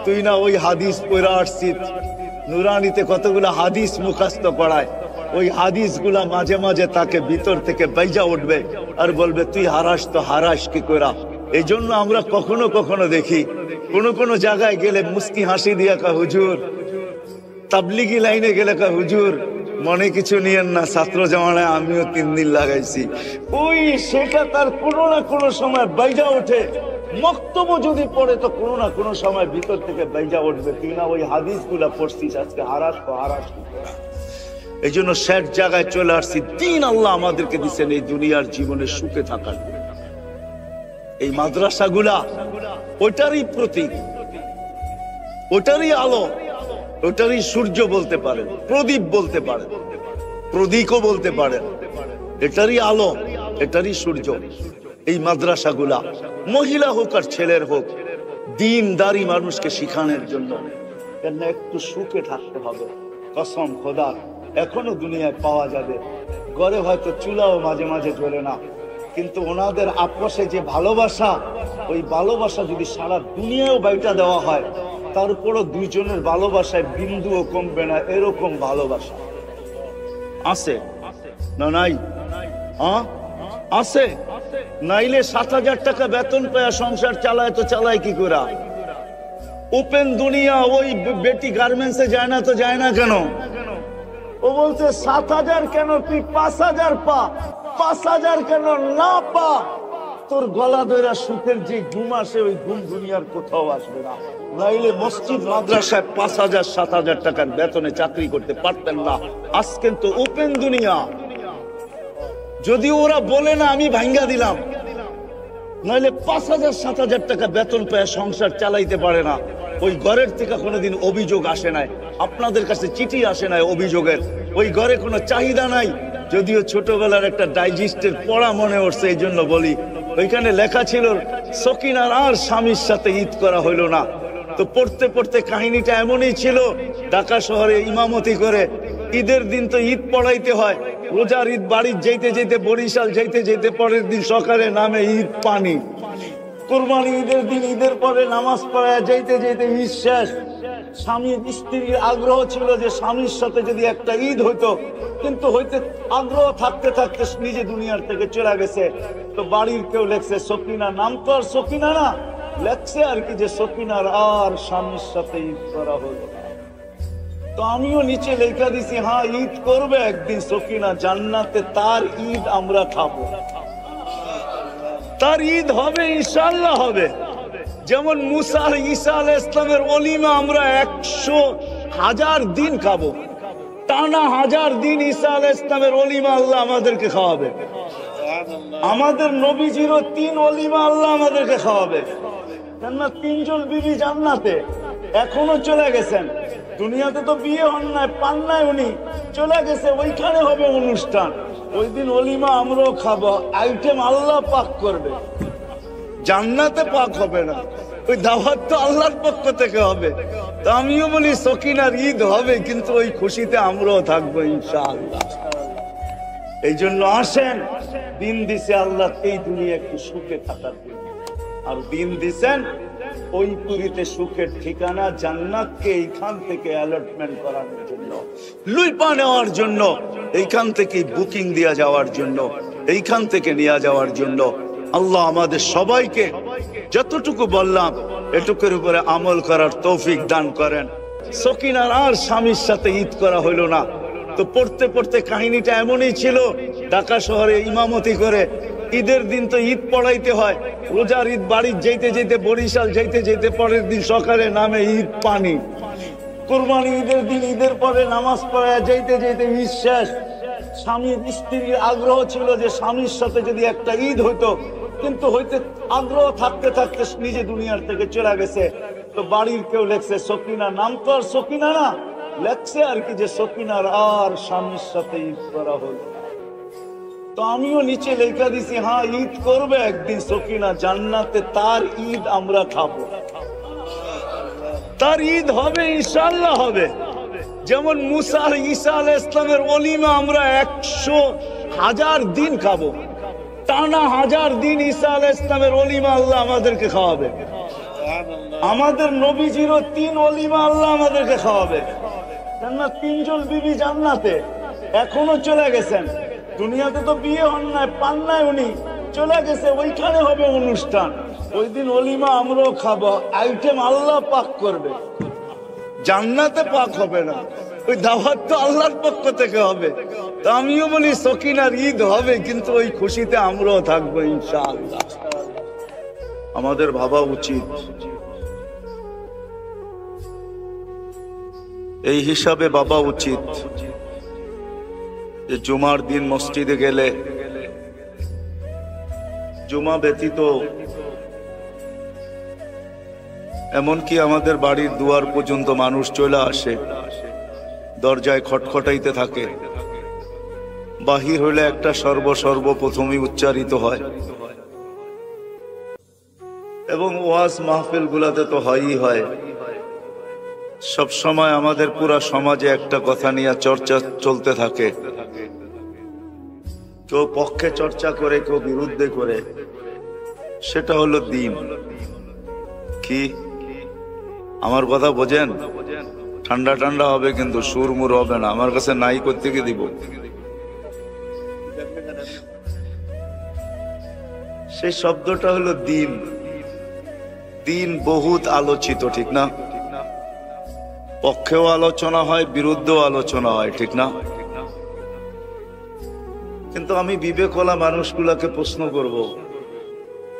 তুই না ওই হাদিস পড়া আসছিস। নুরানিতে কতগুলো হাদিস মুখস্থ করায়, ওই হাদিসগুলা মাঝে মাঝে তাকে ভিতর থেকে বাইজা উঠবে আর বলবে তুই হারাস তো হারাস কি কইরা। এই জন্য আমরা কখনো কখনো দেখি কোন জায়গায় গেলে মুস্কি হাসি দিয়া কা হুজুর, তাবলিগি লাইনে গেলে কা হুজুর মনে কিছু নিয়েন না, ছাত্র জামানায় আমিও 3 দিন লাগাইছি। ওই সেটা তার কোনো না কোনো সময় বাইজা ওঠে। মক্তব্য যদি পড়ে তো কোনো না কোনো সময় ভিতর থেকে বাইজা উঠবে, তুই না ওই হাদিসগুলা পড়ছিস, আজকে হারাস তো হারাস। এই জন্য শেষ জায়গায় চলে আসছি, দিন আল্লাহ আমাদেরকে দিচ্ছেন এই দুনিয়ার জীবনে সুখে থাকার। এই মাদ্রাসাগুলা ওটারই প্রতীক, ওটারই আলো, ওটারই সূর্য বলতে পারেন, প্রদীপ বলতে পারেন, প্রদীপও বলতে পারেন। এটারই আলো, এটারই সূর্য এই মাদ্রাসাগুলা। মহিলা হোক আর ছেলের হোক, দিনদারি মানুষকে শিখানোর জন্য। কেন একটু সুখে থাকতে হবে, কসম খোদা এখনো দুনিয়ায় পাওয়া যাবে। ঘরে হয়তো চুলাও মাঝে মাঝে জ্বলে না, কিন্তু ওনাদের আপসে যে ভালোবাসা, ওই ভালোবাসা যদি সারা দুনিয়াও বাইটা দেওয়া হয়, তারপরও দুইজনের ভালোবাসায় বিন্দুও কমবে না। এরকম ভালোবাসা আছে না? নাই? আছে। নাইলে 7,000 টাকা বেতন পেয়ে সংসার চালায় তো চালায় কি করে? ওপেন দুনিয়া, ওই বেটি গার্মেন্টসে যায় না তো যায় না কেন? ও বলছে 7,000 কেন, তুই 5,000 পা। 5,000 কেন না পা, তোর গলা ধরা সুখের যে ঘুম আসে, ওই ঘুম দুনিয়ার কোথাও আসবে না। নাইলে মসজিদ মাদ্রাসায় 5,000 7,000 টাকার বেতনে চাকরি করতে পারতেন না। আজ কিন্তু ওপেন দুনিয়া। যদি ওরা বলে না আমি ভাঙ্গা দিলাম, নাইলে 5,000 7,000 টাকা বেতন পেয়ে সংসার চালাইতে পারে না। ওই ঘরের থেকে কোনোদিন অভিযোগ আসে নাই, আপনাদের কাছে চিঠি আসে নাই অভিযোগের। ওই ঘরে কোনো চাহিদা নাই। যদিও ছোটবেলার একটা ডাইজেস্টের পড়া মনে উঠছে, এই জন্য বলি। ওইখানে লেখা ছিল সকিনার আর স্বামীর সাথে ঈদ করা হইল না। তো পড়তে পড়তে কাহিনীটা এমনই ছিল, ঢাকা শহরে ইমামতি করে ঈদের দিন তো ঈদ পড়াইতে হয়। রোজার ঈদ বাড়ি যেতে যেতে, বরিশাল যেতে যেতে পরের দিন সকালে নামে ঈদ পানি। কুরবানি ঈদের দিন ঈদের পরে নামাজ পড়ায় যেতে যেতে ঈদ শেষ। স্বামী স্ত্রীর আগ্রহ ছিল যে স্বামীর সাথে যদি একটা ঈদ হইতো, কিন্তু হইতে আগ্রহ থাকতে থাকতে নিজে দুনিয়ার থেকে চলে গেছে। তো বাড়ির কেউ লেখছে সকিনা, নাম তো আর সকিনা না, লেখছে আর কি যে সকিনার আর স্বামীর সাথে ঈদ করা হলো। তো আমিও নিচে লেখা দিছি, হ্যাঁ ঈদ করবে একদিন সকিনা জান্নাতে, তার ঈদ আমরা খাবো, তার ঈদ হবে, ইনশাআল্লাহ হবে। যেমন মুসা আর ঈসা আলাইহিস সালামের ওলিমা আমরা 100,000 দিন খাবো, টানা 1000 দিন ঈসা আলাইহিস সালামের ওলিমা আল্লাহ আমাদেরকে খাওয়াবে। আমাদের নবীজিরও 3 ওলিমা আল্লাহ আমাদেরকে খাওয়াবে। কেননা 3 জন বিবি জান্নাতে, এখনো চলে গেছেন। দুনিয়াতে তো বিয়ে হন নাই, পান নাই, উনি চলে গেছে, ওইখানে হবে অনুষ্ঠান। ওই দিন ওলিমা আমরাও খাবো, আইটেম আল্লাহ পাক করবে, জান্নাতে পাক হবে না। ওই দাওয়াত তো আল্লাহর পক্ষ থেকে হবে। তো আমিও বলি সকিনার ঈদ হবে, কিন্তু ওই খুশিতে আমরাও থাকবো ইনশাআল্লাহ। এই জন্য আসেন, দিন দিছে আল্লাহ এই দুনিয়া একটু সুখে থাকার জন্য, আর দিন দিছেন ওই পুরীতে সুখের ঠিকানা জান্নাতকে এইখান থেকে অ্যালটমেন্ট করানোর জন্য, লুইপা নেওয়ার জন্য, এইখান থেকে বুকিং দেওয়া যাওয়ার জন্য, এইখান থেকে নিয়ে যাওয়ার জন্য। আল্লাহ আমাদের সবাইকে যতটুকু বললাম এটুকুর উপরে আমল করার তৌফিক দান করেন। সকিনার আর স্বামীর সাথে ঈদ করা হইল না, তো পড়তে পড়তে কাহিনীটা এমনই ছিল। ঢাকা শহরে ইমামতি করে ঈদের দিন তো ঈদ পড়াইতে হয়, রোজার ঈদ বাড়ি যেতে যেতে বরিশাল যেতে যেতে পরের দিন সকালে নামে ঈদ পানি, কুরবানি ঈদের দিন ঈদের পরে নামাজ পড়ায় যেতে যেতে ঈদ শেষ। স্বামীর স্ত্রীর আগ্রহ ছিল যে স্বামীর সাথে যদি একটা ঈদ হইতো, কিন্তু হইতে আগ্রহ থাকতে থাকতে নিজে দুনিয়ার থেকে চলে গেছে। তো বাড়ির কেউ লেখছে সকিনা, নাম তো আর সকিনা না, লেখছে আর কি যে সকিনার আর স্বামীর সাথে ঈদ করা হলো। তো আমিও নিচে লেখা দিছি, হ্যাঁ ঈদ করবে একদিন সকিনা জান্নাতে, তার ঈদ আমরা খাবো, তার ঈদ হবে ইনশাআল্লাহ হবে। যেমন মুসা আর ঈসা আলাইহিস সালামের ওলিমা আমরা 100,000 দিন খাবো, টানা 1000 দিন ঈসা আলাইহিস সালামের ওলিমা আল্লাহ আমাদেরকে খাওয়াবে। আমাদের নবীজিরও 3 ওলিমা আল্লাহ আমাদেরকে খাওয়াবে। কেননা 3 জন বিবি জান্নাতে এখনো চলে গেছেন, দুনিয়াতে তো বিয়ে হন নাই, পান নাই, উনি চলে গেছে, ওইখানে হবে অনুষ্ঠান। ওই দিন ওলিমা আমরাও খাবো, আইটেম আল্লাহ পাক করবে, জান্নাতে পাক হবে না। ওই দাওয়াত তো আল্লাহর পক্ষ থেকে হবে। তো আমিও বলি সকিনার ঈদ হবে, কিন্তু ওই খুশিতে আমরাও থাকবো ইনশাআল্লাহ। আমাদের ভাবা উচিত, এই হিসাবে ভাবা উচিত যে জুমার দিন মসজিদে গেলে জুমা ব্যতীত এমনকি আমাদের বাড়ির দুয়ার পর্যন্ত মানুষ চলে আসে, দরজায় খটখটাইতে থাকে, বাহির হইলে একটা সর্বপ্রথমই উচ্চারিত হয়, এবং ওয়াজ মাহফিল গুলাতে তো হয়ই হয়। সব সময় আমাদের পুরা সমাজে একটা কথা নিয়ে চর্চা চলতে থাকে, কেউ পক্ষে চর্চা করে, কেউ বিরুদ্ধে করে, সেটা হলো দ্বীন। কি আমার কথা বোঝেন? ঠান্ডা ঠান্ডা হবে কিন্তু সুরমুর হবে না, আমার কাছে নাই করতে গিয়ে দিব। সেই শব্দটা হলো দ্বীন। দ্বীন বহুত আলোচিত, ঠিক না? পক্ষেও আলোচনা হয়, বিরুদ্ধেও আলোচনা হয়, ঠিক না? কিন্তু আমি বিবেকওয়ালা মানুষগুলাকে প্রশ্ন করব,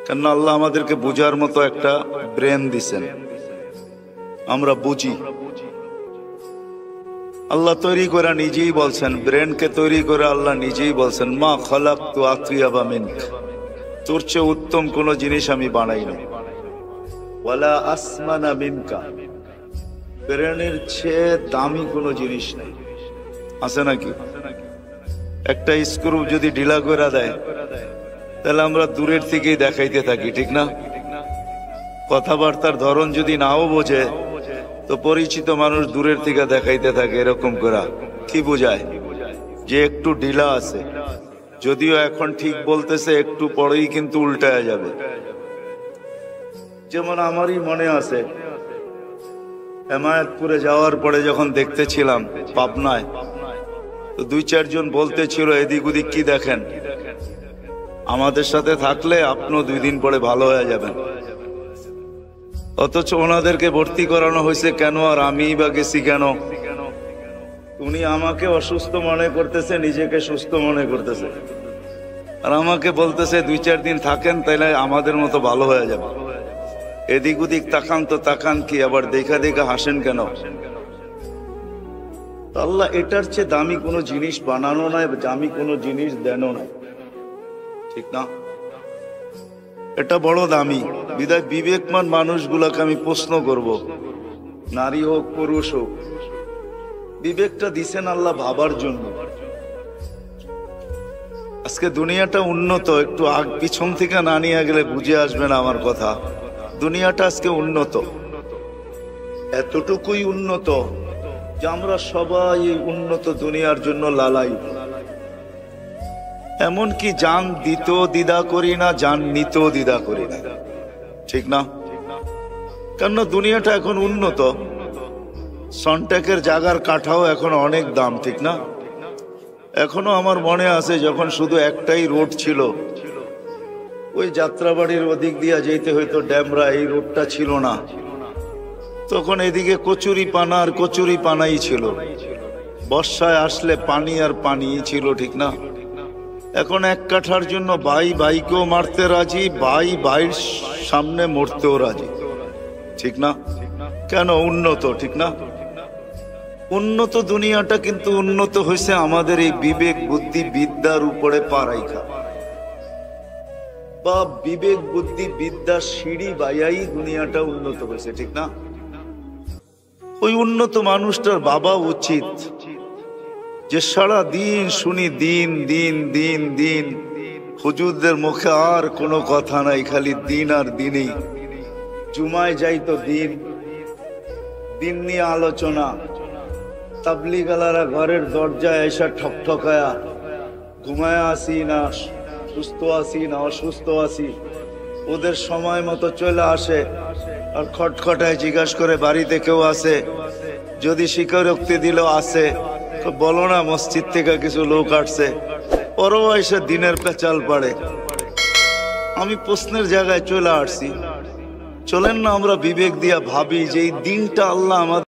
কেন আল্লাহ আমাদেরকে বুঝার মতো একটা ব্রেন দিছেন, আমরা বুঝি। আল্লাহ তৈরি করে নিজেই বলছেন, ব্রেনকে তৈরি করে আল্লাহ নিজেই বলছেন, মা খালাকতু আতইয়াবা মিনক, তোর চেয়ে উত্তম কোন জিনিস আমি বানাই না, ওয়ালা আসমানা মিনকা, ব্রেনের চেয়ে দামি কোনো জিনিস নেই। আছে নাকি? একটা স্ক্রু যদি ঢিলা করে দেয় তাহলে আমরা দূরের থেকেই দেখাইতে থাকি, ঠিক না? কথাবার্তার ধরন যদি নাও বোঝে তো পরিচিত মানুষ দূরের থেকে দেখাইতে থাকে এরকম করা। কি বোঝায়? যে একটু ঢিলা আছে, যদিও এখন ঠিক বলতেছে, একটু পরেই কিন্তু উল্টায়া যাবে। যেমন আমারই মনে আছে, হেমায়তপুরে যাওয়ার পরে যখন দেখতেছিলাম পাবনায়, তো 2-4 জন বলতেছিল এদিক ওদিক কি দেখেন, আমাদের সাথে থাকলে আপনিও 2 দিন পরে ভালো হয়ে যাবেন। অথচ ওনাদেরকে ভর্তি করানো হয়েছে কেন, আর আমিই বা গেছি কেন? উনি আমাকে অসুস্থ মনে করতেছে, নিজেকে সুস্থ মনে করতেছে, আর আমাকে বলতেছে 2-4 দিন থাকেন তাইলে আমাদের মতো ভালো হয়ে যাবে। এদিক ওদিক তাকান তো তাকান কি, আবার দেখা দেখা হাসেন কেন? আল্লাহ এটার চেয়ে দামি কোনো জিনিস বানানো নাই, দামি কোনো জিনিস দেনও নাই, ঠিক না? এটা বড় দামি। বিধায় বিবেকমান মানুষগুলোকে আমি প্রশ্ন করব, নারী হোক পুরুষ হোক, বিবেকটা দিছেন আল্লাহ ভাবার জন্য। আজকে দুনিয়াটা উন্নত, একটু আগ পিছন থেকে না নিয়ে গেলে বুঝে আসবে না আমার কথা। দুনিয়াটা আজকে উন্নত, এতটুকুই উন্নত যে আমরা সবাই এই উন্নত দুনিয়ার জন্য লালাই। এমনকি জান দিতেও দ্বিধা করি না, জান নিতেও দ্বিধা করি না, ঠিক না? কেননা দুনিয়াটা এখন উন্নত, সনটেকের জায়গার কাঠাও এখন অনেক দাম, ঠিক না? এখনো আমার মনে আছে যখন শুধু একটাই রোড ছিল, ওই যাত্রাবাড়ির ওদিক দিয়া যেতে হইতো ড্যামরা, এই রোডটা ছিল না তখন। এদিকে কচুরি পানা আর কচুরি পানাই ছিল, বর্ষায় আসলে পানি আর পানি ছিল, ঠিক না? এখন এক কাঠার জন্য ভাই ভাইকেও মারতে রাজি, ভাই ভাইয়ের সামনে মরতেও রাজি, ঠিক না? কেন? উন্নত, ঠিক না? উন্নত দুনিয়াটা কিন্তু উন্নত হয়েছে আমাদের এই বিবেক বুদ্ধি বিদ্যার উপরে পা রাইখা, বা বিবেক বুদ্ধি বিদ্যার সিঁড়ি বাইয়াই দুনিয়াটা উন্নত হয়েছে, ঠিক না? ওই উন্নত মানুষটার বাবা উচিত যে সারা দিন শুনি দিন দিন দিন দিন, হুজুরদের মুখে আর কোনো কথা নাই, খালি দিন আর দিনই। জুমায় যাইতো দিন, দিন নিয়ে আলোচনা। তাবলিগালারা ঘরের দরজায় এসে ঠকঠকায়া, ঘুমায় আসি না সুস্থ আছি না অসুস্থ আছি, ওদের সময় মতো চলে আসে আর খটখটায় জিজ্ঞাসা করে বাড়িতে কেউ আছে, যদি স্বীকারোক্তি দিল আছে, তো বলো না মসজিদ থেকে কিছু লোক আসছে, ওরাও এসে দিনের পেঁচাল পাড়ে। আমি প্রশ্নের জায়গায় চলে আসছি, চলেন না আমরা বিবেক দিয়া ভাবি যে এই দিনটা আল্লাহ আমাদের